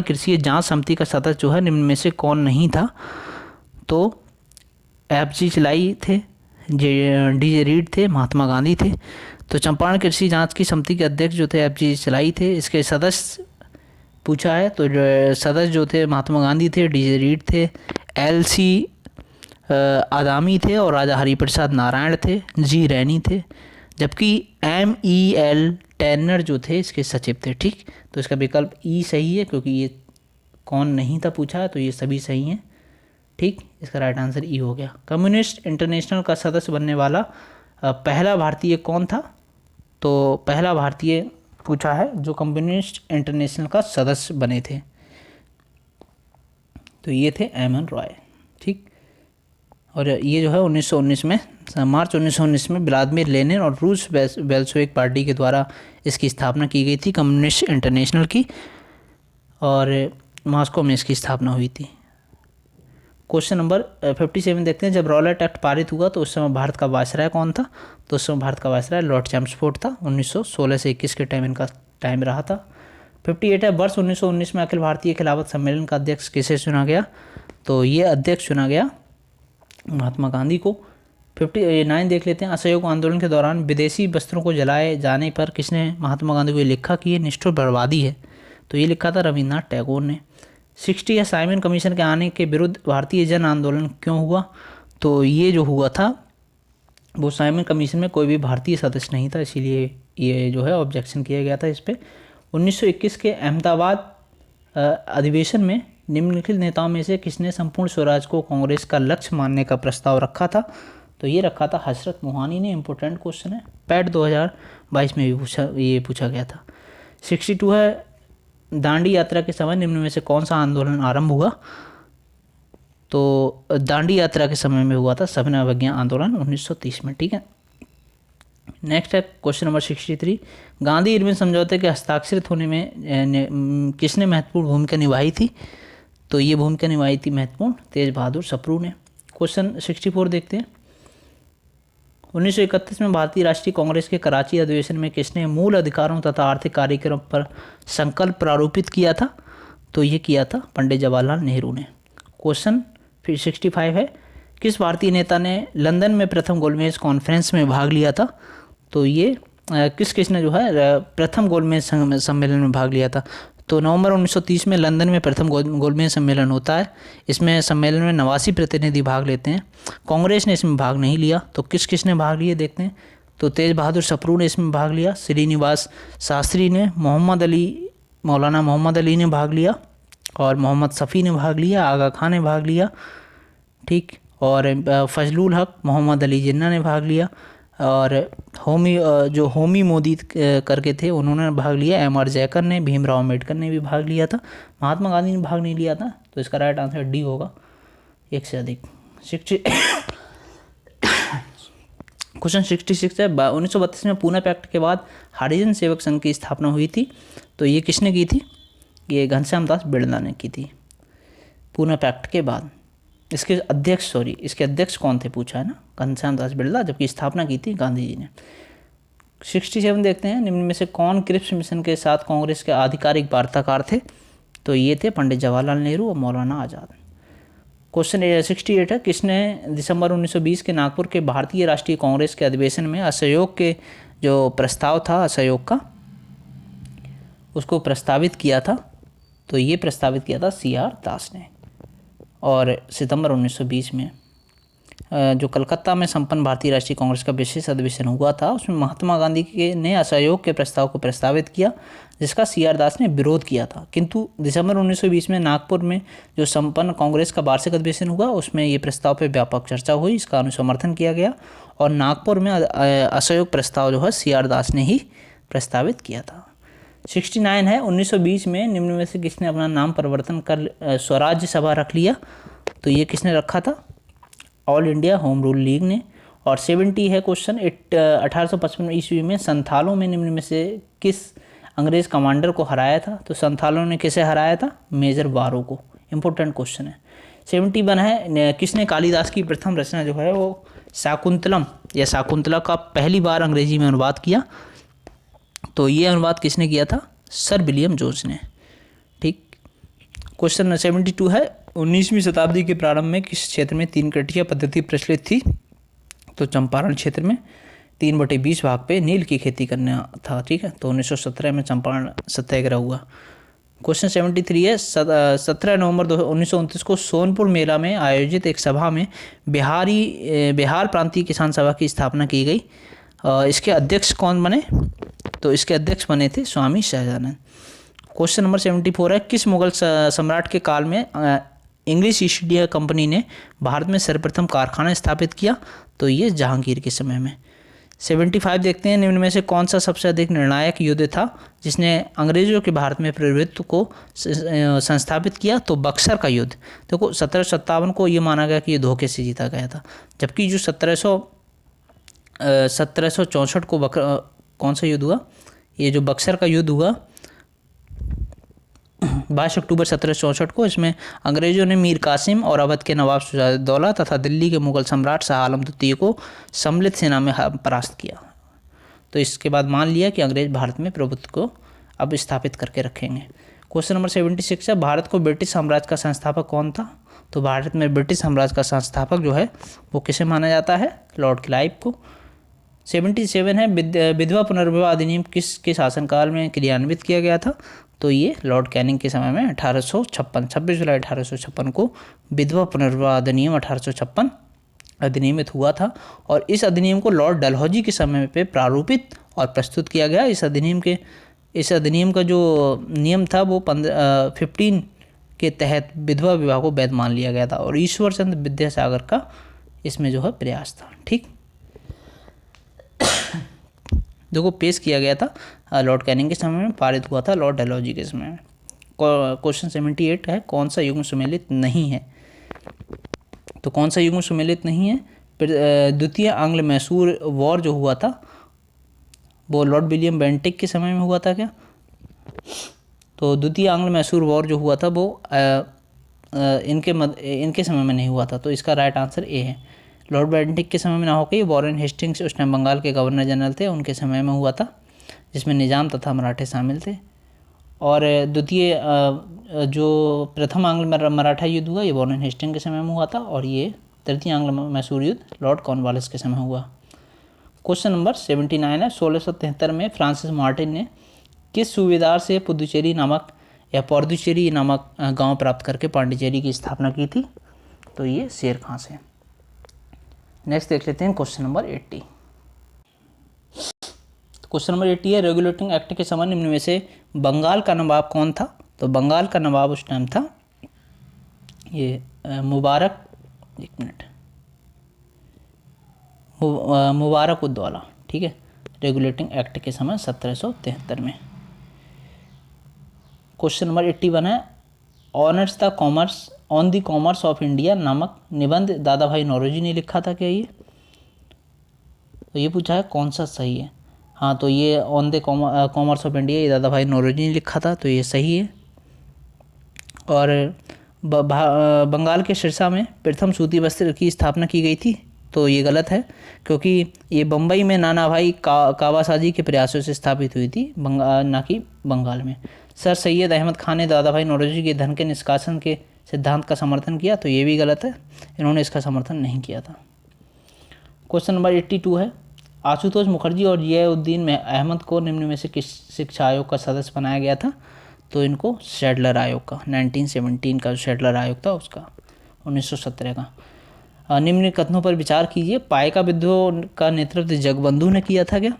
कृषि जांच समिति का सदस्य जो है निम्न में से कौन नहीं था? तो FG चिलाई थे, DJ रीड थे, महात्मा गांधी थे। तो चंपारण कृषि जांच की समिति के अध्यक्ष जो थे FG चिलाई थे। इसके सदस्य पूछा है तो सदस्य जो थे महात्मा गांधी थे, DJ रीड थे, LC आदामी थे और राजा हरिप्रसाद नारायण थे, G रैनी थे। जबकि MEL टैनर जो थे इसके सचिव थे। ठीक। तो इसका विकल्प E सही है क्योंकि ये कौन नहीं था पूछा, तो ये सभी सही हैं। ठीक। इसका राइट आंसर E हो गया। कम्युनिस्ट इंटरनेशनल का सदस्य बनने वाला पहला भारतीय कौन था? तो पहला भारतीय पूछा है जो कम्युनिस्ट इंटरनेशनल का सदस्य बने थे, तो ये थे एमएन रॉय। ठीक। और ये जो है 1919 में मार्च 1919 में व्लादिमीर लेनिन और रूस बेल्शेविक पार्टी के द्वारा इसकी स्थापना की गई थी कम्युनिस्ट इंटरनेशनल की, और मॉस्को में इसकी स्थापना हुई थी। क्वेश्चन नंबर 57 देखते हैं। जब रॉलेट एक्ट पारित हुआ तो उस समय भारत का वायसराय कौन था? तो उस समय भारत का वायसराय लॉर्ड चैम्सफोर्ड था। 1916 से 21 के टाइम इनका टाइम रहा था। 58 है, वर्ष 1919 में अखिल भारतीय खिलाफत सम्मेलन का अध्यक्ष किसे चुना गया? तो ये अध्यक्ष चुना गया महात्मा गांधी को। 59 देख लेते हैं, असहयोग आंदोलन के दौरान विदेशी वस्त्रों को जलाए जाने पर किसने महात्मा गांधी को ये लिखा कि ये निष्ठुर बर्बादी है? तो ये लिखा था रविन्द्रनाथ टैगोर ने। 60 है, साइमन कमीशन के आने के विरुद्ध भारतीय जन आंदोलन क्यों हुआ? तो ये जो हुआ था वो साइमन कमीशन में कोई भी भारतीय सदस्य नहीं था, इसीलिए ये जो है ऑब्जेक्शन किया गया था इस पर। 1921 के अहमदाबाद अधिवेशन में निम्नलिखित नेताओं में से किसने संपूर्ण स्वराज को कांग्रेस का लक्ष्य मानने का प्रस्ताव रखा था? तो ये रखा था हजरत मोहानी ने। इंपॉर्टेंट क्वेश्चन है, पैट 2022 में भी पूछा गया था। 62 है, दांडी यात्रा के समय निम्न में से कौन सा आंदोलन आरंभ हुआ? तो दांडी यात्रा के समय में हुआ था सविनय अवज्ञा आंदोलन 1930 में। ठीक है, नेक्स्ट है क्वेश्चन नंबर 63, गांधी इरविन समझौते के हस्ताक्षरित होने में किसने महत्वपूर्ण भूमिका निभाई थी? तो ये भूमिका निभाई थी महत्वपूर्ण तेज बहादुर सप्रू ने। क्वेश्चन 64 देखते हैं, 1931 में भारतीय राष्ट्रीय कांग्रेस के कराची अधिवेशन में किसने मूल अधिकारों तथा आर्थिक कार्यक्रम पर संकल्प प्रारूपित किया था? तो ये किया था पंडित जवाहरलाल नेहरू ने। क्वेश्चन फिर 65 है, किस भारतीय नेता ने लंदन में प्रथम गोलमेज कॉन्फ्रेंस में भाग लिया था? तो ये किसने जो है प्रथम गोलमेज सम्मेलन में भाग लिया था? तो नवंबर 1930 में लंदन में प्रथम गोलमेज सम्मेलन होता है। इसमें सम्मेलन में 89 प्रतिनिधि भाग लेते हैं। कांग्रेस ने इसमें भाग नहीं लिया। तो किसने भाग लिए देखते हैं। तो तेज बहादुर सप्रू ने इसमें भाग लिया, श्रीनिवास शास्त्री ने, मौलाना मोहम्मद अली ने भाग लिया, और मोहम्मद शफ़ी ने भाग लिया, आगा खान ने भाग लिया, ठीक, और फजलुल हक, मोहम्मद अली जिन्ना ने भाग लिया, और होमी मोदी करके थे उन्होंने भाग लिया, एम आर जयकर ने, भीमराव अम्बेडकर ने भी भाग लिया था। महात्मा गांधी ने भाग नहीं लिया था। तो इसका राइट आंसर डी होगा, एक से अधिक। क्वेश्चन 66 है, 1932 में पूना पैक्ट के बाद हरिजन सेवक संघ की स्थापना हुई थी। तो ये किसने की थी? ये घनश्याम दास बिड़ला ने की थी पूना पैक्ट के बाद। इसके अध्यक्ष कौन थे पूछा है ना, घनश्याम दास बिड़ला, जबकि स्थापना की थी गांधी जी ने। 67 देखते हैं, निम्न में से कौन क्रिप्स मिशन के साथ कांग्रेस के आधिकारिक वार्ताकार थे? तो ये थे पंडित जवाहरलाल नेहरू और मौलाना आज़ाद। क्वेश्चन 68 है, किसने दिसंबर 1920 के नागपुर के भारतीय राष्ट्रीय कांग्रेस के अधिवेशन में असहयोग के जो प्रस्ताव था असहयोग का, उसको प्रस्तावित किया था? तो ये प्रस्तावित किया था CR दास ने। और सितंबर 1920 में जो कलकत्ता में संपन्न भारतीय राष्ट्रीय कांग्रेस का विशेष अधिवेशन हुआ था, उसमें महात्मा गांधी ने असहयोग के प्रस्ताव को प्रस्तावित किया, जिसका CR दास ने विरोध किया था। किंतु दिसंबर 1920 में नागपुर में जो संपन्न कांग्रेस का वार्षिक अधिवेशन हुआ, उसमें ये प्रस्ताव पर व्यापक चर्चा हुई, इसका अनुसमर्थन किया गया, और नागपुर में असहयोग प्रस्ताव जो है CR दास ने ही प्रस्तावित किया था। 69 है, 1920 में निम्न में से किसने अपना नाम परिवर्तन कर स्वराज्य सभा रख लिया? तो ये किसने रखा था? All India home rule league ने। और 70 है क्वेश्चन, 1855 ईस्वी में संथालों में निम्न में से किस अंग्रेज कमांडर को हराया था? तो संथालों ने किसे हराया था? मेजर बारो को। इंपॉर्टेंट क्वेश्चन है। 71 है, किसने कालिदास की प्रथम रचना जो है वो शाकुंतलम या शाकुंतला का पहली बार अंग्रेजी में अनुवाद किया? तो ये अनुवाद किसने किया था? सर विलियम जोन्स ने। ठीक। क्वेश्चन 72 है, 19वीं शताब्दी के प्रारंभ में किस क्षेत्र में 3 कटिया पद्धति प्रचलित थी? तो चंपारण क्षेत्र में 3/20 भाग पे नील की खेती करना था। ठीक है, तो 1917 में चंपारण सत्याग्रह हुआ। क्वेश्चन 73 है, 17 नवंबर 1929 को सोनपुर मेला में आयोजित एक सभा में बिहार प्रांतीय किसान सभा की स्थापना की गई। इसके अध्यक्ष कौन बने? तो इसके अध्यक्ष बने थे स्वामी सहजानंद। क्वेश्चन नंबर 74 है, किस मुगल सम्राट के काल में इंग्लिश ईस्ट इंडिया कंपनी ने भारत में सर्वप्रथम कारखाना स्थापित किया? तो ये जहांगीर के समय में। 75 देखते हैं, निम्न में से कौन सा सबसे अधिक निर्णायक युद्ध था जिसने अंग्रेजों के भारत में प्रभुत्व को संस्थापित किया? तो बक्सर का युद्ध। देखो 1757 को ये माना गया कि ये धोखे से जीता गया था, जबकि जो 1764 को कौन सा युद्ध हुआ? ये जो बक्सर का युद्ध हुआ 22 अक्टूबर 1764 को, इसमें अंग्रेजों ने मीर कासिम और अवध के नवाब शुजाउद्दौला तथा दिल्ली के मुगल सम्राट शाह आलम द्वितीय को सम्मिलित सेना में परास्त किया। तो इसके बाद मान लिया कि अंग्रेज भारत में प्रभुत्व को अब स्थापित करके रखेंगे। क्वेश्चन नंबर 76 है, भारत को ब्रिटिश साम्राज्य का संस्थापक कौन था? तो भारत में ब्रिटिश साम्राज्य का संस्थापक जो है वो किसे माना जाता है? लॉर्ड क्लाइव को। 77 है, विधवा पुनर्विवाह अधिनियम किसके शासनकाल में क्रियान्वित किया गया था? तो ये लॉर्ड कैनिंग के समय में 1856, 26 जुलाई 1856 को विधवा पुनर्विवाह अधिनियम 1856 अधिनियमित हुआ था। और इस अधिनियम को लॉर्ड डलहौजी के समय पे प्रारूपित और प्रस्तुत किया गया। इस अधिनियम का जो नियम था वो 15 के तहत विधवा विवाह को वैध मान लिया गया था और ईश्वर चंद्र विद्यासागर का इसमें जो है प्रयास था। ठीक, देखो पेश किया गया था लॉर्ड कैनिंग के समय में, पारित हुआ था लॉर्ड डलहौजी के समय में। क्वेश्चन 78 है, कौन सा युग्म सुमेलित नहीं है? तो कौन सा युग्म सुमेलित नहीं है? द्वितीय आंग्ल मैसूर वॉर जो हुआ था वो लॉर्ड विलियम बेंटिक के समय में हुआ था क्या? तो द्वितीय आंग्ल मैसूर वॉर जो हुआ था वो इनके समय में नहीं हुआ था, तो इसका राइट आंसर ए है। लॉर्ड बेंटिक के समय में ना होकर वॉरेन हेस्टिंग्स उस टाइम बंगाल के गवर्नर जनरल थे, उनके समय में हुआ था, जिसमें निजाम तथा मराठे शामिल थे। और द्वितीय जो प्रथम आंग्ल मराठा युद्ध हुआ ये वॉरेन हेस्टिंग के समय में हुआ था और ये तृतीय आंग्ल मैसूर युद्ध लॉर्ड कॉर्नवालिस के समय हुआ। क्वेश्चन नंबर 79 है, 1673 में फ्रांसिस मार्टिन ने किस सूबेदार से पुदुचेरी नामक गांव प्राप्त करके पांडिचेरी की स्थापना की थी? तो ये शेर खां से। नेक्स्ट देख लेते हैं क्वेश्चन नंबर 80। क्वेश्चन नंबर 80 है, रेगुलेटिंग एक्ट के समय निम्न में से बंगाल का नवाब कौन था? तो बंगाल का नवाब उस टाइम था ये मुबारक उद्दौला। ठीक है, रेगुलेटिंग एक्ट के समय 1773 में। क्वेश्चन नंबर 81 है, honours on the commerce of India नामक निबंध दादा भाई नौरोजी ने लिखा था क्या? ये तो ये पूछा है कौन सा सही है। हाँ, तो ये on the commerce of India ये दादा भाई नौरोजी ने लिखा था, तो ये सही है। और बंगाल के सिरसा में प्रथम सूती वस्त्र की स्थापना की गई थी, तो ये गलत है, क्योंकि ये बम्बई में नाना भाई कावासाजी के प्रयासों से स्थापित हुई थी, ना कि बंगाल में। सर सैयद अहमद खान ने दादा भाई नौरोजी के धन के निष्कासन के सिद्धांत का समर्थन किया, तो ये भी गलत है, इन्होंने इसका समर्थन नहीं किया था। क्वेश्चन नंबर 82 है, आशुतोष मुखर्जी और जियाउद्दीन अहमद को निम्न में से किस शिक्षा आयोग का सदस्य बनाया गया था? तो इनको शैडलर आयोग का, 1917 का जो शैडलर आयोग था उसका, 1917 का। निम्न कथनों पर विचार कीजिए, पाइका विद्रोह का नेतृत्व जगबंधु ने किया था क्या?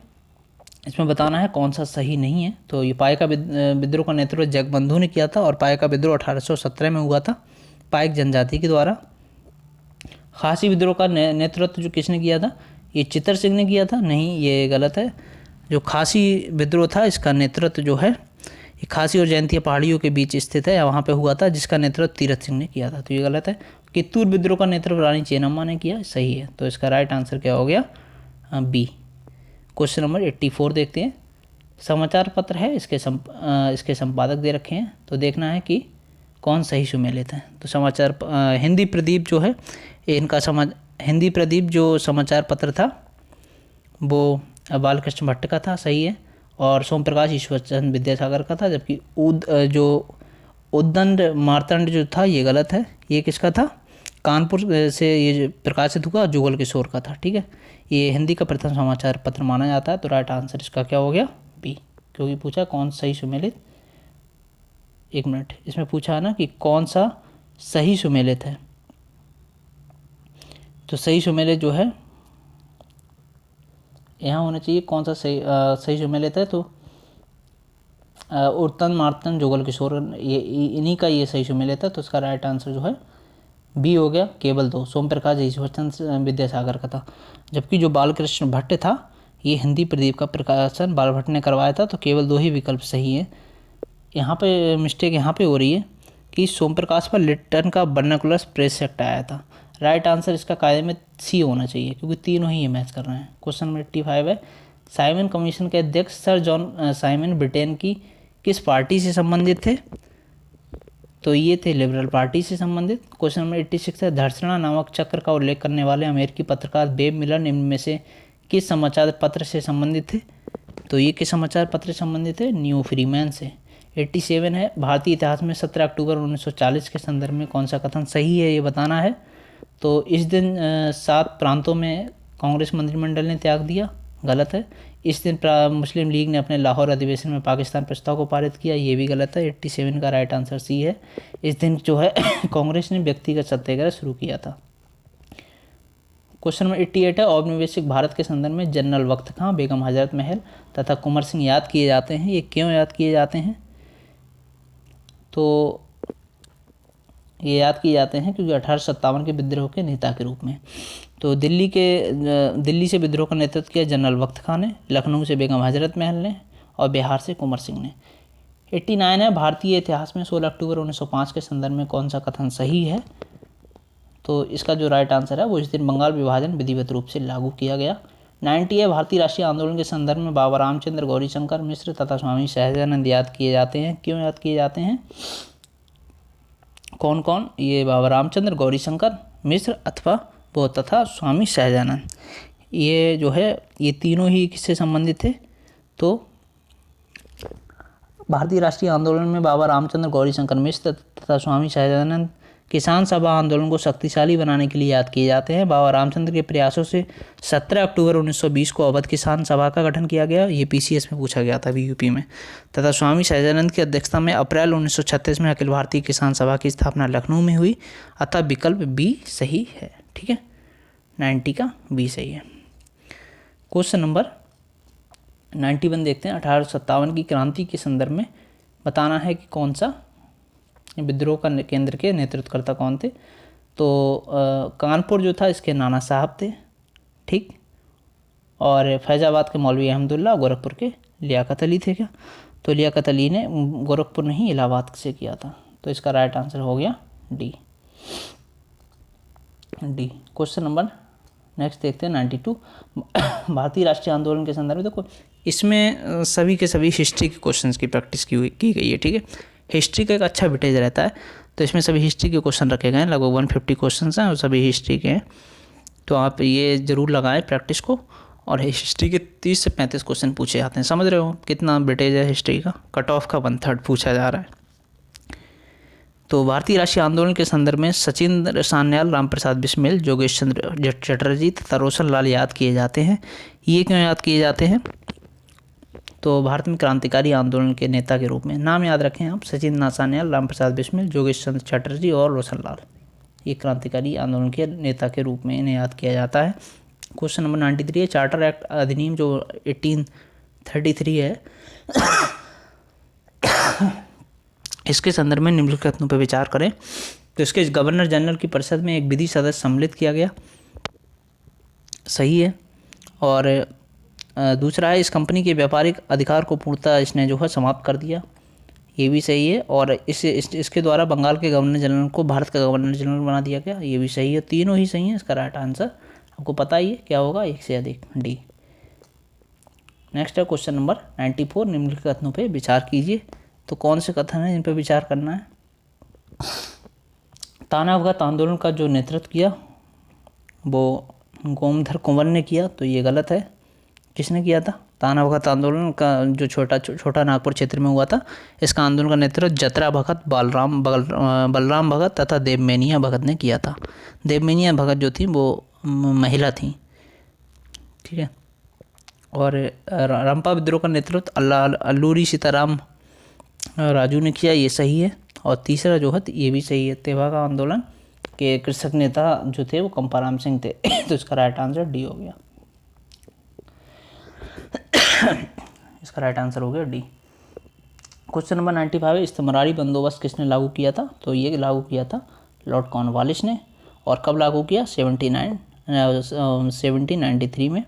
इसमें बताना है कौन सा सही नहीं है। तो ये पाइका विद्रोह का नेतृत्व जगबंधु ने किया था और पाइका विद्रोह 1817 में हुआ था पाइक जनजाति के द्वारा। खासी विद्रोह का नेतृत्व जो किसने किया था? ये चित्तर सिंह ने किया था। नहीं, ये गलत है। जो खासी विद्रोह था इसका नेतृत्व जो है ये खासी और जयंतिया पहाड़ियों के बीच स्थित है, वहाँ पे हुआ था, जिसका नेतृत्व तीरथ सिंह ने किया था, तो ये गलत है। कित्तूर विद्रोह का नेतृत्व रानी चेन्नम्मा ने किया, सही है। तो इसका राइट आंसर क्या हो गया? बी। क्वेश्चन नंबर 84 देखते हैं। समाचार पत्र है, इसके संपादक दे रखे हैं, तो देखना है कि कौन सही सुमेलित है। तो समाचार हिंदी प्रदीप जो है हिंदी प्रदीप जो समाचार पत्र था वो बालकृष्ण भट्ट का था, सही है। और सोम प्रकाश ईश्वरचंद विद्यासागर का था, जबकि जो उद्दंड मार्तंड जो था ये गलत है। ये किसका था? कानपुर से ये प्रकाशित हुआ, जुगल किशोर का था। ठीक है, ये हिंदी का प्रथम समाचार पत्र माना जाता है, तो राइट आंसर इसका क्या हो गया? बी, क्योंकि पूछा कौन सही सुमेलित। एक मिनट, इसमें पूछा है ना कि कौन सा सही सुमेलित है, तो सही सुमेलित जो है यहाँ होना चाहिए। कौन सा सही सुमेलित है? तो उर्तन मार्तन जुगल किशोर, ये इन्हीं का ये सही सुमेलित है, तो इसका राइट आंसर जो है बी हो गया। केवल 2 सोम प्रकाश ईश्वरचंद विद्यासागर का था, जबकि जो बालकृष्ण भट्ट था ये हिंदी प्रदीप का प्रकाशन बाल भट्ट ने करवाया था, तो केवल 2 ही विकल्प सही है। यहाँ पे मिस्टेक यहाँ पे हो रही है कि सोम प्रकाश पर लिटन का वर्नाकुलर प्रेस एक्ट आया था। राइट आंसर इसका कायदे में सी होना चाहिए, क्योंकि तीनों ही ये मैच कर रहे हैं। क्वेश्चन नंबर 85 है, साइमन कमीशन के अध्यक्ष सर जॉन साइमन ब्रिटेन की किस पार्टी से संबंधित थे? तो ये थे लिबरल पार्टी से संबंधित। क्वेश्चन नंबर 86 है, धर्षणा नामक चक्र का उल्लेख करने वाले अमेरिकी पत्रकार बेब मिलर निम्न में से किस समाचार पत्र से संबंधित थे? तो ये किस समाचार पत्र से संबंधित है? न्यू फ्रीमैन से। 87 है, भारतीय इतिहास में 17 अक्टूबर 1940 के संदर्भ में कौन सा कथन सही है, ये बताना है। तो इस दिन 7 प्रांतों में कांग्रेस मंत्रिमंडल ने त्याग दिया, गलत है। इस दिन मुस्लिम लीग ने अपने लाहौर अधिवेशन में पाकिस्तान प्रस्ताव को पारित किया, ये भी गलत है। 87 का राइट आंसर सी है। इस दिन जो है कांग्रेस ने व्यक्तिगत सत्याग्रह शुरू किया था। क्वेश्चन नंबर 88 है, औपनिवेशिक भारत के संदर्भ में जनरल वक्त खां, बेगम हजरत महल तथा कुंवर सिंह याद किए जाते हैं। ये क्यों याद किए जाते हैं? तो ये याद किए जाते हैं क्योंकि 1857 के विद्रोह के नेता के रूप में। तो दिल्ली से विद्रोह का नेतृत्व किया जनरल वक्त खां ने, लखनऊ से बेगम हजरत महल ने और बिहार से कुंवर सिंह ने। 89 है, भारतीय इतिहास में 16 अक्टूबर 1905 के संदर्भ में कौन सा कथन सही है? तो इसका जो राइट आंसर है वो इस दिन बंगाल विभाजन विधिवत रूप से लागू किया गया। 90 है, भारतीय राष्ट्रीय आंदोलन के संदर्भ में बाबा रामचंद्र, गौरीशंकर मिश्र तथा स्वामी सहजानंद याद किए जाते हैं। क्यों याद किए जाते हैं? कौन कौन? ये बाबा रामचंद्र, गौरीशंकर मिश्र अथवा वो तथा स्वामी सहजानंद, ये जो है ये तीनों ही किससे संबंधित थे? तो भारतीय राष्ट्रीय आंदोलन में बाबा रामचंद्र, गौरीशंकर मिश्र तथा स्वामी सहजानंद किसान सभा आंदोलन को शक्तिशाली बनाने के लिए याद किए जाते हैं। बाबा रामचंद्र के प्रयासों से 17 अक्टूबर 1920 को अवध किसान सभा का गठन किया गया, ये पीसीएस में पूछा गया था यूपी में। तथा स्वामी सहजानंद की अध्यक्षता में अप्रैल 1936 में अखिल भारतीय किसान सभा की स्थापना लखनऊ में हुई, अतः विकल्प बी सही है। ठीक है, 90 का बी सही है। क्वेश्चन नंबर 91 देखते हैं। 1857 की क्रांति के संदर्भ में बताना है कि कौन सा विद्रोह का केंद्र के नेतृत्वकर्ता कौन थे? तो कानपुर जो था इसके नाना साहब थे, ठीक, और फैज़ाबाद के मौलवी अहमदुल्ला, गोरखपुर के लियाकत अली थे क्या? तो लियाकत अली ने गोरखपुर नहीं इलाहाबाद से किया था, तो इसका राइट आंसर हो गया डी। क्वेश्चन नंबर नेक्स्ट देखते हैं 92। भारतीय राष्ट्रीय आंदोलन के संदर्भ में देखो इसमें सभी के सभी हिस्ट्री के क्वेश्चंस की प्रैक्टिस की गई है। ठीक है, हिस्ट्री का एक अच्छा वेटेज रहता है, तो इसमें सभी हिस्ट्री के क्वेश्चन रखे गए हैं, लगभग 150 क्वेश्चन हैं और सभी हिस्ट्री के हैं। तो आप ये ज़रूर लगाएं प्रैक्टिस को। और हिस्ट्री के 30 से 35 क्वेश्चन पूछे जाते हैं। समझ रहे हो कितना वेटेज है हिस्ट्री का? कट ऑफ का 1/3 पूछा जा रहा है। तो भारतीय राष्ट्रीय आंदोलन के संदर्भ में सचिंद्र सान्याल, रामप्रसाद बिस्मिल, जोगेश चंद्र चटर्जी तथा रोशन लाल याद किए जाते हैं। ये क्यों याद किए जाते हैं? तो भारत में क्रांतिकारी आंदोलन के नेता के रूप में नाम याद रखें आप, सचिंद्र सान्याल, रामप्रसाद बिस्मिल, जोगेश चंद्र चटर्जी और रोशन लाल, ये क्रांतिकारी आंदोलन के नेता के रूप में इन्हें याद किया जाता है। क्वेश्चन नंबर 93 है, चार्टर एक्ट अधिनियम जो 1833 है इसके संदर्भ में निम्नलिखित कथनों पर विचार करें। तो इसके गवर्नर जनरल की परिषद में एक विधि सदस्य सम्मिलित किया गया, सही है। और दूसरा है, इस कंपनी के व्यापारिक अधिकार को पूर्णतः इसने जो है समाप्त कर दिया, ये भी सही है। और इसके द्वारा बंगाल के गवर्नर जनरल को भारत का गवर्नर जनरल बना दिया गया, ये भी सही है। तीनों ही सही है, इसका राइट आंसर आपको पता ही है क्या होगा, एक से अधिक, डी। नेक्स्ट है क्वेश्चन नंबर 94, निम्नलिखित कथनों पर विचार कीजिए। तो कौन से कथन है जिन पर विचार करना है? तानावगत आंदोलन का जो नेतृत्व किया वो गोमधर कुंवर ने किया, तो ये गलत है। किसने किया था? तानावगत आंदोलन का जो छोटा नागपुर क्षेत्र में हुआ था, इसका आंदोलन का नेतृत्व जतरा भगत, बलराम भगत तथा देवमेनिया भगत ने किया था। देवमेनिया भगत जो थी वो महिला थी, ठीक है। और रंपा विद्रोह का नेतृत्व अल्लूरी सीताराम राजू ने किया, ये सही है। और तीसरा जो है ये भी सही है, तेभागा आंदोलन के कृषक नेता जो थे वो कंपाराम सिंह थे तो इसका राइट आंसर डी हो गया। इसका राइट आंसर हो गया डी। क्वेश्चन नंबर 95 है, इस्तेमरारी बंदोबस्त किसने लागू किया था? तो ये लागू किया था लॉर्ड कॉर्नवालिस ने। और कब लागू किया? 1793 में।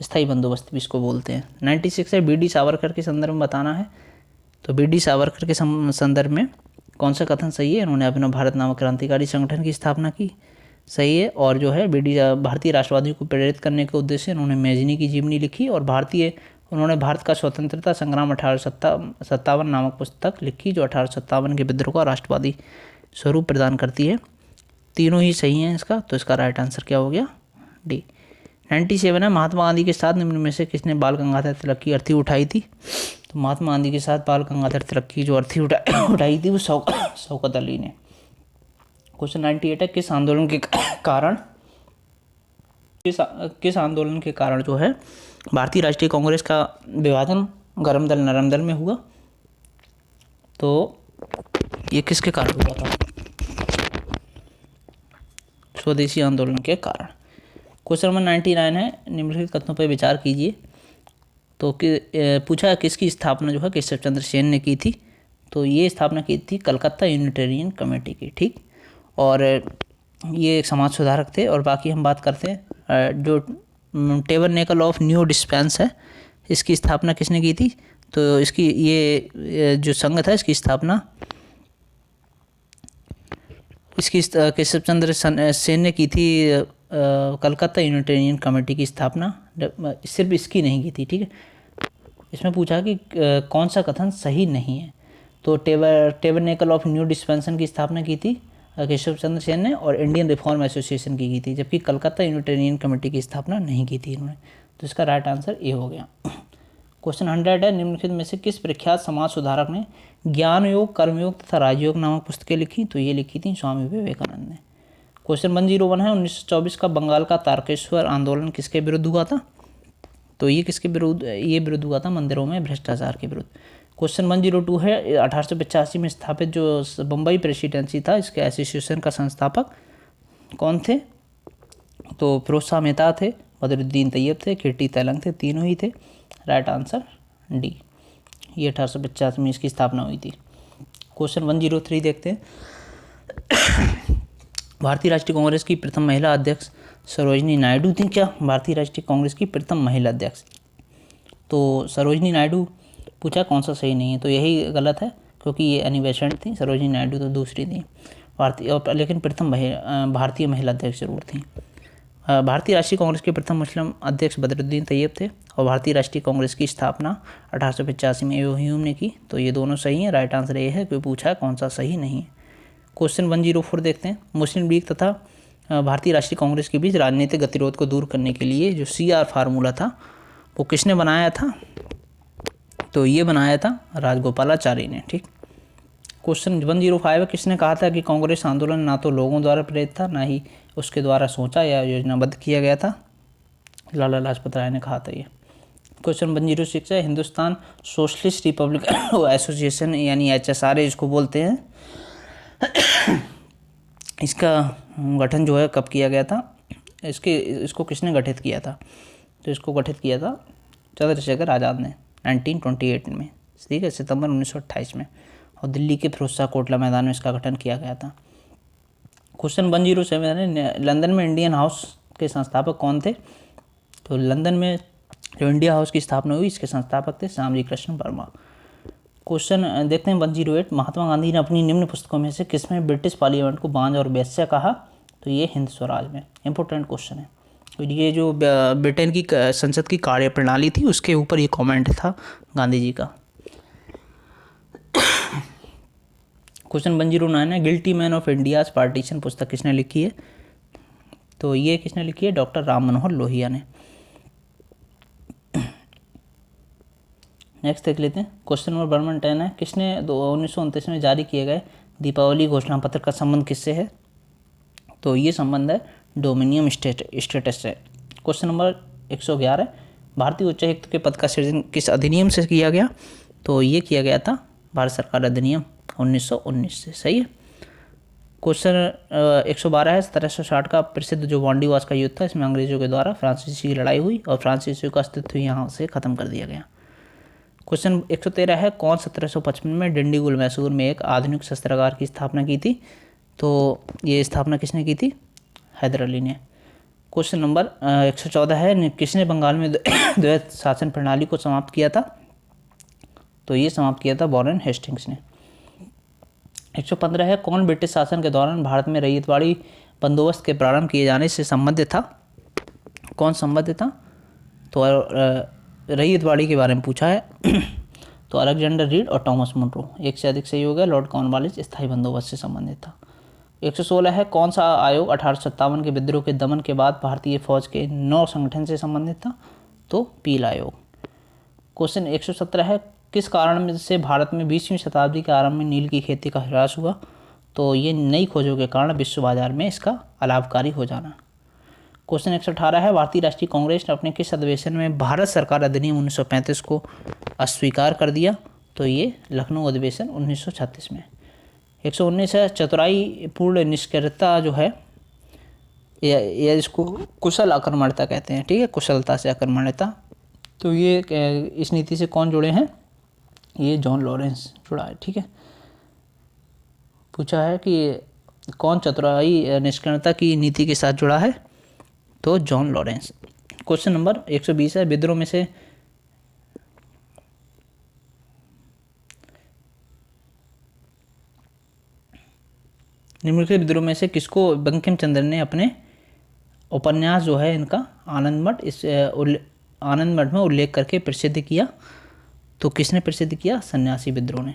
स्थायी बंदोबस्त भी इसको बोलते हैं। 96 है, बी.डी. सावरकर के संदर्भ में बताना है। तो बी.डी. सावरकर के संदर्भ में कौन सा कथन सही है? उन्होंने अभिनव भारत नामक क्रांतिकारी संगठन की स्थापना की, सही है। और जो है बी.डी. भारतीय राष्ट्रवादियों को प्रेरित करने के उद्देश्य से उन्होंने मैजिनी की जीवनी लिखी और उन्होंने भारत का स्वतंत्रता संग्राम 1857 नामक पुस्तक लिखी, जो 1857 के विद्रोह का राष्ट्रवादी स्वरूप प्रदान करती है। तीनों ही सही हैं इसका, तो इसका राइट आंसर क्या हो गया? डी। 97 है, महात्मा गांधी के साथ निम्न में से किसने बाल गंगाधर तिलक की अर्थी उठाई थी? तो महात्मा गांधी के साथ बाल गंगाधर तिलक की जो अर्थी उठाई थी वो शौकत अली ने। क्वेश्चन 98 है, किस आंदोलन के कारण जो है भारतीय राष्ट्रीय कांग्रेस का विभाजन गर्म दल नरम दल में हुआ? तो ये किसके कारण हुआ था? स्वदेशी आंदोलन के कारण। क्वेश्चन नंबर 99 है, निम्नलिखित कथनों पर विचार कीजिए। तो पूछा किसकी स्थापना जो है केशव चंद्र सेन ने की थी? तो ये स्थापना की थी कलकत्ता यूनिटेरियन कमेटी की, ठीक। और ये एक समाज सुधारक थे। और बाकी हम बात करते हैं जो टेबरनेकल ऑफ न्यू डिस्पेंस है, इसकी स्थापना किसने की थी? तो इसकी ये जो संघ था इसकी स्थापना केशव चंद्र सेन ने की थी। कलकत्ता यूनिटेरियन कमेटी की स्थापना सिर्फ इसकी नहीं की थी, ठीक है। इसमें पूछा कि कौन सा कथन सही नहीं है? तो टेबरनेकल ऑफ न्यू डिस्पेंसन की स्थापना की थी केशव चंद्र सेन ने और इंडियन रिफॉर्म एसोसिएशन की थी, जबकि कलकत्ता यूनिटेरियन कमेटी की स्थापना नहीं की थी इन्होंने। तो इसका राइट आंसर ए हो गया। क्वेश्चन 100 है, निम्नलिखित में से किस प्रख्यात समाज सुधारक ने ज्ञान योग, कर्मयोग तथा राजयोग नामक पुस्तकें लिखी? तो ये लिखी थी स्वामी विवेकानंद ने। क्वेश्चन 101 है, 1924 का बंगाल का तारकेश्वर आंदोलन किसके विरुद्ध हुआ था? तो ये किसके विरुद्ध? ये विरुद्ध हुआ था मंदिरों में भ्रष्टाचार के विरुद्ध। क्वेश्चन 102 है, 1885 में स्थापित जो बम्बई प्रेसिडेंसी था इसके एसोसिएशन का संस्थापक कौन थे? तो फिरोज शाह मेहता थे, बदरुद्दीन तैयब थे, किर्ती तैलंग थे, तीनों ही थे। राइट आंसर डी, ये 1850 में इसकी स्थापना हुई थी। क्वेश्चन 103 देखते हैं। भारतीय राष्ट्रीय कांग्रेस की प्रथम महिला अध्यक्ष सरोजिनी नायडू थी क्या? भारतीय राष्ट्रीय कांग्रेस की प्रथम महिला अध्यक्ष तो सरोजिनी नायडू पूछा कौन सा सही नहीं है? तो यही गलत है क्योंकि ये एनी बेसेंट थी, सरोजिनी नायडू तो दूसरी थी भारतीय, लेकिन प्रथम भारतीय महिला अध्यक्ष जरूर थी। भारतीय राष्ट्रीय कांग्रेस के प्रथम मुस्लिम अध्यक्ष बदरुद्दीन तैयब थे और भारतीय राष्ट्रीय कांग्रेस की स्थापना 1885 में एओ ह्यूम ने की। तो ये दोनों सही हैं। राइट आंसर ये है, कोई पूछा है कौन सा सही नहीं है। क्वेश्चन 104 देखते हैं। मुस्लिम लीग तथा भारतीय राष्ट्रीय कांग्रेस के बीच राजनीतिक गतिरोध को दूर करने के लिए जो CR फार्मूला था वो किसने बनाया था? तो ये बनाया था राजगोपालाचारी ने, ठीक। क्वेश्चन 105 है, किसने कहा था कि कांग्रेस आंदोलन ना तो लोगों द्वारा प्रेरित था ना ही उसके द्वारा सोचा या योजनाबद्ध किया गया था? लाला लाजपत राय ने कहा था ये। क्वेश्चन 106 है, हिंदुस्तान सोशलिस्ट रिपब्लिक एसोसिएशन यानी HSRA इसको बोलते हैं, इसका गठन जो है कब किया गया था? इसको किसने गठित किया था? तो इसको गठित किया था चंद्रशेखर आज़ाद ने 1928 में, ठीक है, सितंबर 1928 में। और दिल्ली के फिरोज शाह कोटला मैदान में इसका गठन किया गया था। क्वेश्चन 107 है, लंदन में इंडियन हाउस के संस्थापक कौन थे? तो लंदन में जो इंडिया हाउस की स्थापना हुई इसके संस्थापक थे श्यामजी कृष्ण वर्मा। क्वेश्चन देखते हैं 108, महात्मा गांधी ने अपनी निम्न पुस्तकों में से किसमें ब्रिटिश पार्लियामेंट को बांझ और वेश्या कहा? तो ये हिंद स्वराज में। इंपॉर्टेंट क्वेश्चन है। तो ये जो ब्रिटेन की संसद की कार्यप्रणाली थी उसके ऊपर ये कमेंट था गांधी जी का। क्वेश्चन 109 है, guilty man of India's partition पुस्तक किसने लिखी है? तो ये किसने लिखी है? डॉक्टर राम मनोहर लोहिया ने। नेक्स्ट देख लेते हैं। क्वेश्चन नंबर 110 है, किसने 1929 में जारी किए गए दीपावली घोषणा पत्र का संबंध किससे है? तो ये संबंध है डोमिनियन स्टेटस से। क्वेश्चन नंबर 111 है, भारतीय उच्चायुक्त के पद का सृजन किस अधिनियम से किया गया? तो ये किया गया था भारत सरकार अधिनियम 1919 से। सही है। क्वेश्चन 112 है, 1760 का प्रसिद्ध जो वांडीवास का युद्ध था इसमें अंग्रेजों के द्वारा फ्रांसीसी की लड़ाई हुई और फ्रांसीसियों का अस्तित्व यहाँ से खत्म कर दिया गया। क्वेश्चन 113 है, कौन 1755 में डिंडीगुल मैसूर में एक आधुनिक शस्त्रागार की स्थापना की थी? तो ये स्थापना किसने की थी? हैदर अली ने। क्वेश्चन नंबर 114 है, किसने बंगाल में द्वैत शासन प्रणाली को समाप्त किया था? तो ये समाप्त किया था वॉरेन हेस्टिंग्स ने। 115 है, कौन ब्रिटिश शासन के दौरान भारत में रैयतवाड़ी बंदोबस्त के प्रारंभ किए जाने से संबंधित था? कौन संबंधित था? तो रैयतवाड़ी के बारे में पूछा है। तो अलेक्जेंडर रीड और टॉमस मुनरो। एक से अधिक सही हो गया। लॉर्ड कॉर्नवालिस स्थायी बंदोबस्त से संबंधित था। 116 है कौन सा आयोग 1857 के विद्रोह के दमन के बाद भारतीय फौज के 9 संगठन से संबंधित था? तो पील आयोग। क्वेश्चन 117 है किस कारण से भारत में 20वीं शताब्दी के आरंभ में नील की खेती का ह्रास हुआ? तो ये नई खोजों के कारण विश्व बाजार में इसका अलाभकारी हो जाना। क्वेश्चन 118 है भारतीय राष्ट्रीय कांग्रेस ने अपने किस अधिवेशन में भारत सरकार अधिनियम 1935 को अस्वीकार कर दिया? तो ये लखनऊ अधिवेशन 1936 में। 119 है चतुराई पूर्ण निष्क्रियता जो है या इसको कुशल आक्रमणता कहते हैं, ठीक है, कुशलता से आक्रमणता। तो ये इस नीति से कौन जुड़े हैं? ये जॉन लॉरेंस जुड़ा है, ठीक है। पूछा है कि कौन चतुराई निष्क्रियता की नीति के साथ जुड़ा है? तो जॉन लॉरेंस। क्वेश्चन नंबर 120 है विद्रोह में से निम्नलिखित विद्रोह में से किसको बंकिम चंद्र ने अपने उपन्यास जो है इनका आनंद मठ में उल्लेख करके प्रसिद्ध किया? तो किसने प्रसिद्ध किया? सन्यासी विद्रोह ने।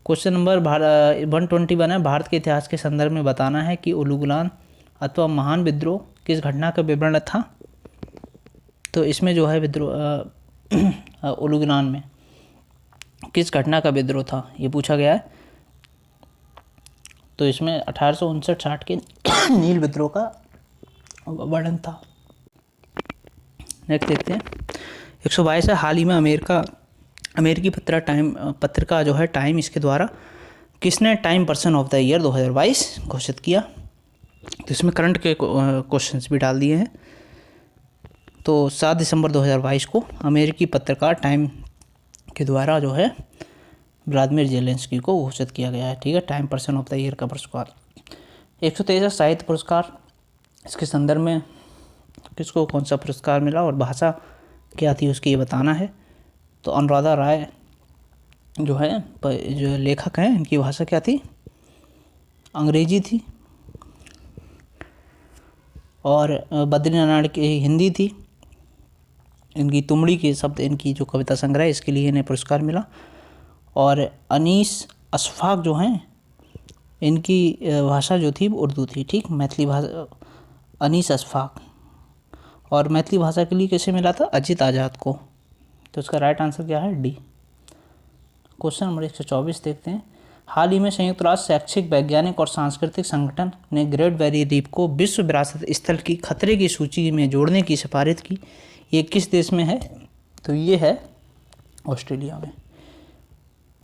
क्वेश्चन नंबर 121 है भारत के इतिहास के संदर्भ में बताना है कि उलुगलान अथवा महान विद्रोह किस घटना का विवरण था? तो इसमें जो है विद्रोह उलुगलान में किस घटना का विद्रोह था ये पूछा गया है। तो इसमें 1859-60 के नील विद्रोह का वर्णन था। नेक्स्ट देखते हैं 122 है हाल ही में अमेरिकी पत्रिका जो है टाइम, इसके द्वारा किसने time person of the year 2022 घोषित किया? तो इसमें करंट के क्वेश्चंस भी डाल दिए हैं। तो 7 दिसंबर 2022 को अमेरिकी पत्रकार टाइम के द्वारा जो है व्लादिमीर जेलेंस्की को घोषित किया गया है, ठीक है, time person of the year का पुरस्कार। 123 साहित्य पुरस्कार, इसके संदर्भ में किसको कौन सा पुरस्कार मिला और भाषा क्या थी उसकी ये बताना है। तो अनुराधा राय जो है जो लेखक हैं इनकी भाषा क्या थी? अंग्रेजी थी। और बद्रीनारायण की हिंदी थी। इनकी तुमड़ी के शब्द इनकी जो कविता संग्रह इसके लिए इन्हें पुरस्कार मिला। और अनीस अशफाक जो हैं इनकी भाषा जो थी वो उर्दू थी, ठीक, मैथिली भाषा। अनीस अशफाक। और मैथिली भाषा के लिए किसे मिला था? अजित आज़ाद को। तो इसका राइट आंसर क्या है? डी। क्वेश्चन नंबर 124 देखते हैं हाल ही में संयुक्त राष्ट्र शैक्षिक वैज्ञानिक और सांस्कृतिक संगठन ने ग्रेट बैरियर रीफ को विश्व विरासत स्थल की खतरे की सूची में जोड़ने की सिफारिश की। ये किस देश में है? तो ये है ऑस्ट्रेलिया में।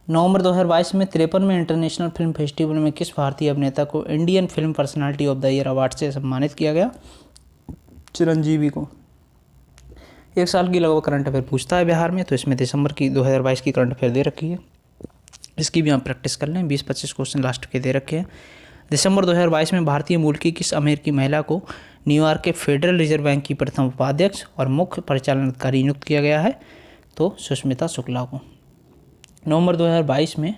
नवंबर 2022 में 53वें इंटरनेशनल फिल्म फेस्टिवल में किस भारतीय अभिनेता को Indian film personality of the year award से सम्मानित किया गया? चिरंजीवी को। एक साल की लगभग करंट अफेयर पूछता है बिहार में, तो इसमें दिसंबर की 2022 की करंट अफेयर दे रखी है, इसकी भी आप प्रैक्टिस कर लें। 20-25 क्वेश्चन लास्ट के दे रखे हैं। दिसंबर 2022 में भारतीय मूल की किस अमेरिकी महिला को न्यूयॉर्क के फेडरल रिजर्व बैंक की प्रथम उपाध्यक्ष और मुख्य परिचालन अधिकारी नियुक्त किया गया है? तो सुष्मिता शुक्ला को। नवंबर 2022 में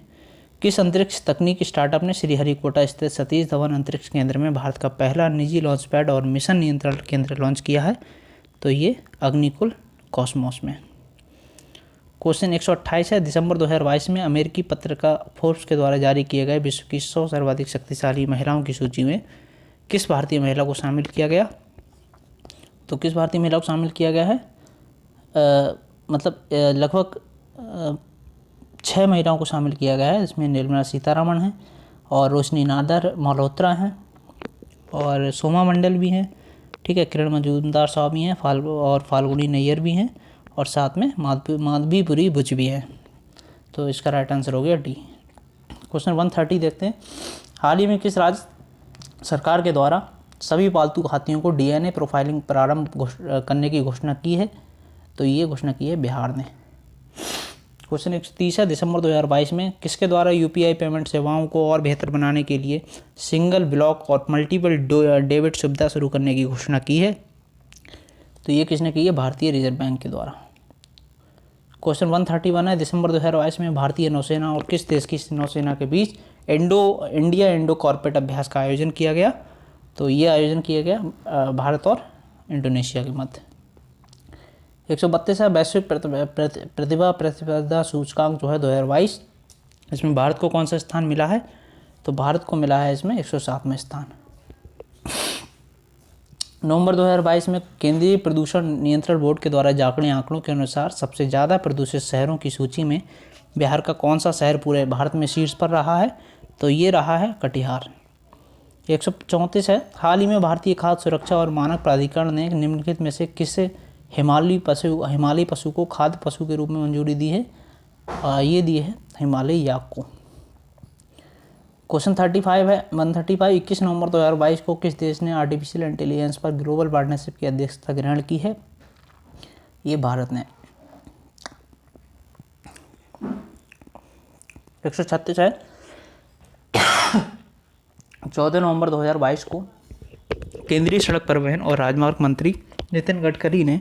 किस अंतरिक्ष तकनीकी स्टार्टअप ने श्रीहरिकोटा स्थित सतीश धवन अंतरिक्ष केंद्र में भारत का पहला निजी लॉन्च पैड और मिशन नियंत्रण केंद्र लॉन्च किया है? तो ये अग्निकुल कॉस्मोस में। क्वेश्चन 128 है दिसंबर 2022 में अमेरिकी पत्रिका फोर्ब्स के द्वारा जारी किए गए विश्व की 100 सर्वाधिक शक्तिशाली महिलाओं की सूची में किस भारतीय महिला को शामिल किया गया? तो किस भारतीय महिला को शामिल किया गया है? लगभग 6 महिलाओं को शामिल किया गया है। इसमें निर्मला सीतारमण हैं और रोशनी नादर मल्होत्रा हैं और सोमा मंडल भी हैं, ठीक है, किरण मजूमदार साहब भी हैं, फाल्गुनी नैयर भी हैं और साथ में माधवीपुरी बुच भी हैं। तो इसका राइट आंसर हो गया डी। क्वेश्चन 130 देखते हैं हाल ही में किस राज्य सरकार के द्वारा सभी पालतू हाथियों को DNA प्रोफाइलिंग प्रारंभ करने की घोषणा की है? तो ये घोषणा की है बिहार ने। क्वेश्चन 130 है दिसंबर 2022 में किसके द्वारा UPI पेमेंट सेवाओं को और बेहतर बनाने के लिए सिंगल ब्लॉक और मल्टीपल डेबिट सुविधा शुरू करने की घोषणा की है? तो ये किसने की है? भारतीय रिजर्व बैंक के द्वारा। क्वेश्चन 131 है दिसंबर 2022 में भारतीय नौसेना और किस देश की नौसेना के बीच इंडो कॉर्पोरेट अभ्यास का आयोजन किया गया? तो ये आयोजन किया गया भारत और इंडोनेशिया के मध्य। 132 है वैश्विक प्रतिस्पर्धा सूचकांक जो है 2022, इसमें भारत को कौन सा स्थान मिला है? तो भारत को मिला है इसमें 107वां स्थान। नवंबर 2022 में केंद्रीय प्रदूषण नियंत्रण बोर्ड के द्वारा जारी आंकड़ों के अनुसार सबसे ज़्यादा प्रदूषित शहरों की सूची में बिहार का कौन सा शहर पूरे भारत में शीर्ष पर रहा है? तो ये रहा है कटिहार। 134 है। हाल ही में भारतीय खाद्य सुरक्षा और मानक प्राधिकरण ने निम्नलिखित में से किसे हिमालयी पशु को खाद्य पशु के रूप में मंजूरी दी है? ये दी है हिमालयी याक को। क्वेश्चन 35 है 135। 21 नवंबर 2022 को किस देश ने आर्टिफिशियल इंटेलिजेंस पर ग्लोबल पार्टनरशिप की अध्यक्षता ग्रहण की है? ये भारत ने। 136 है। 14 नवंबर 2022 को केंद्रीय सड़क परिवहन और राजमार्ग मंत्री नितिन गडकरी ने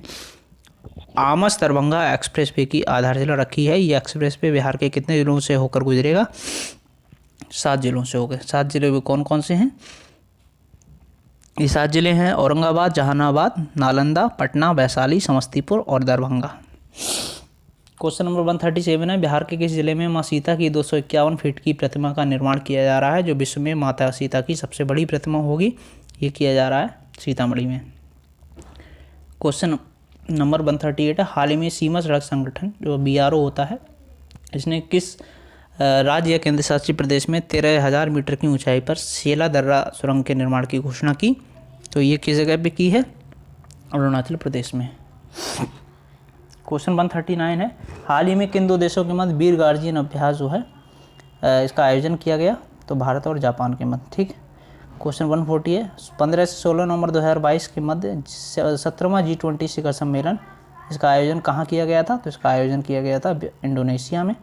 आमस दरभंगा एक्सप्रेसवे की आधारशिला रखी है। ये एक्सप्रेसवे बिहार के कितने जिलों से होकर गुजरेगा? 7 जिलों से होकर। 7 जिले में कौन कौन से हैं? ये 7 जिले हैं औरंगाबाद, जहानाबाद, नालंदा, पटना, वैशाली, समस्तीपुर और दरभंगा। क्वेश्चन नंबर 137 है। बिहार के किस जिले में माँ सीता की 251 फीट की प्रतिमा का निर्माण किया जा रहा है, जो विश्व में माता सीता की सबसे बड़ी प्रतिमा होगी? ये किया जा रहा है सीतामढ़ी में। क्वेश्चन नंबर 138 है। हाल ही में सीमा सड़क संगठन जो BRO होता है, इसने किस राज्य या केंद्र शासित प्रदेश में 13,000 मीटर की ऊंचाई पर सेला दर्रा सुरंग के निर्माण की घोषणा की? तो ये किस जगह पे की है? अरुणाचल प्रदेश में। क्वेश्चन 139 है। हाल ही में किन 2 देशों के मध्य वीर गार्जियन अभ्यास जो है इसका आयोजन किया गया? तो भारत और जापान के मध्य। ठीक। क्वेश्चन 140 है। 15 से 16 नवंबर 2022 के मध्य 17वां G20 शिखर सम्मेलन, इसका आयोजन कहाँ किया गया था? तो इसका आयोजन किया गया था इंडोनेशिया में।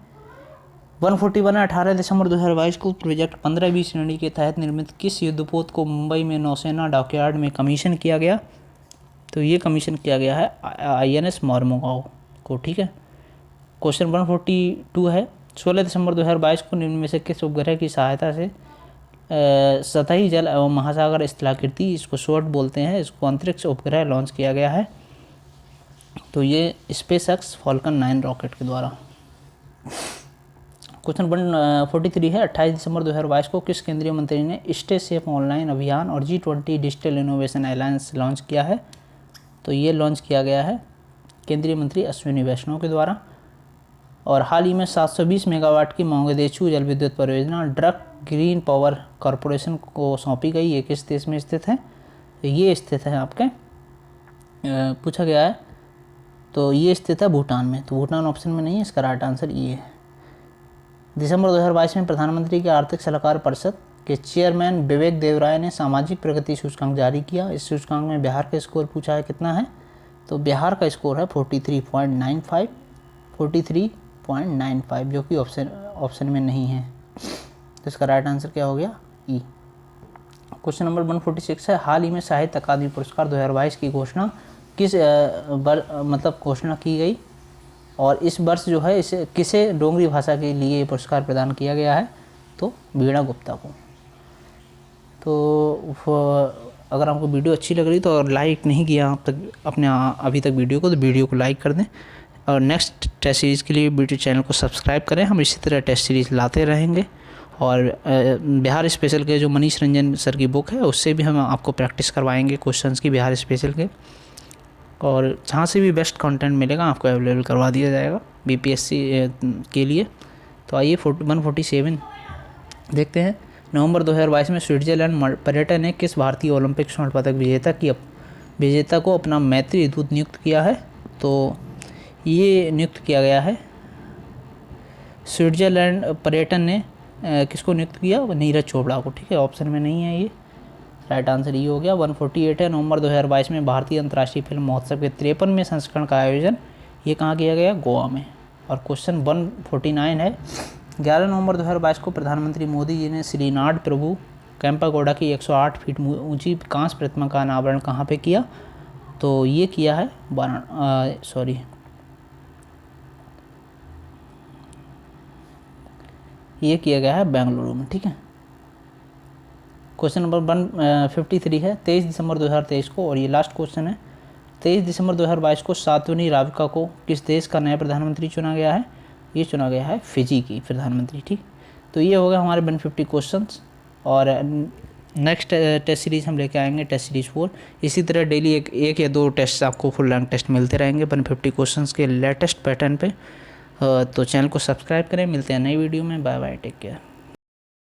141 है। 18 दिसंबर 2022 को प्रोजेक्ट 15B श्रेणी के तहत निर्मित किस युद्धपोत को मुंबई में नौसेना डॉकयार्ड में कमीशन किया गया? तो ये कमीशन किया गया है INS मोरमुगाओ को। ठीक है। क्वेश्चन 142 है। 16 दिसंबर 2022 को निम्न में से किस उपग्रह की सहायता से सतही जल एवं महासागर स्थलाकृति, इसको शॉर्ट बोलते हैं, इसको अंतरिक्ष उपग्रह लॉन्च किया गया है? तो ये SpaceX Falcon 9 रॉकेट के द्वारा। क्वेश्चन 143 है। 28 दिसंबर 2022 को किस केंद्रीय मंत्री ने स्टे सेफ ऑनलाइन अभियान और G20 digital innovation alliance launch किया है? तो ये लॉन्च किया गया है केंद्रीय मंत्री अश्विनी वैष्णव के द्वारा। और हाल ही में 720 मेगावाट की मोंगदेचु जल विद्युत परियोजना ड्रक ग्रीन पावर कॉरपोरेशन को सौंपी गई। ये किस देश में स्थित है? तो ये स्थित है आपके पूछा गया है, तो ये स्थित है भूटान में। तो भूटान ऑप्शन में नहीं है, इसका राइट आंसर ये है। दिसंबर 2022 में प्रधानमंत्री की आर्थिक सलाहकार परिषद के चेयरमैन विवेक देवराय ने सामाजिक प्रगति सूचकांक जारी किया। इस सूचकांक में बिहार का स्कोर पूछा है कितना है? तो बिहार का स्कोर है 43.95, 43.95, जो कि ऑप्शन में नहीं है। तो इसका राइट आंसर क्या हो गया? ई। क्वेश्चन नंबर 146 है। हाल ही में साहित्य अकादमी पुरस्कार 2022 की घोषणा किस घोषणा की गई, और इस वर्ष जो है इसे किसे डोंगरी भाषा के लिए पुरस्कार प्रदान किया गया है? तो वीणा गुप्ता को। तो अगर आपको वीडियो अच्छी लग रही तो और लाइक नहीं किया आप तक अभी तक वीडियो को, तो वीडियो को लाइक कर दें। और नेक्स्ट टेस्ट सीरीज़ के लिए वीडियो चैनल को सब्सक्राइब करें। हम इसी तरह टेस्ट सीरीज़ लाते रहेंगे। और बिहार स्पेशल के जो मनीष रंजन सर की बुक है, उससे भी हम आपको प्रैक्टिस करवाएंगे क्वेश्चंस की बिहार स्पेशल के। और जहाँ से भी बेस्ट कंटेंट मिलेगा आपको अवेलेबल करवा दिया जाएगा BPSC के लिए। तो आइए 147 देखते हैं। नवंबर 2022 में स्विट्जरलैंड पर्यटन ने किस भारतीय ओलंपिक स्वर्ण पदक विजेता को अपना मैत्री दूत नियुक्त किया है? तो ये नियुक्त किया गया है स्विट्जरलैंड पर्यटन ने किसको नियुक्त किया? नीरज चोपड़ा को। ठीक है, ऑप्शन में नहीं है ये, राइट आंसर ये हो गया। 148 है। नवंबर 2022 में भारतीय अंतर्राष्ट्रीय फिल्म महोत्सव के 53वें संस्करण का आयोजन ये कहाँ किया गया? गोवा में। और क्वेश्चन 149 है। 11 नवंबर 2022 को प्रधानमंत्री मोदी जी ने श्रीनाथ प्रभु कैंपागोडा की 108 फीट ऊंची कांस्य प्रतिमा का अनावरण कहाँ पे किया? तो ये किया है ये किया गया है बेंगलुरु में। ठीक है। क्वेश्चन नंबर 153 है। 23 दिसंबर 2023 को, और ये लास्ट क्वेश्चन है, 23 दिसंबर 2022 को सातवनी राविका को किस देश का नया प्रधानमंत्री चुना गया है? ये चुना गया है फिजी की प्रधानमंत्री। ठीक, तो ये हो गया हमारे 150 क्वेश्चंस। और नेक्स्ट टेस्ट सीरीज़ हम लेके आएंगे टेस्ट सीरीज़ 4। इसी तरह डेली एक या 2 टेस्ट आपको फुल रैंक टेस्ट मिलते रहेंगे 150 क्वेश्चंस के लेटेस्ट पैटर्न पे। तो चैनल को सब्सक्राइब करें, मिलते हैं नई वीडियो में। Bye bye, take care.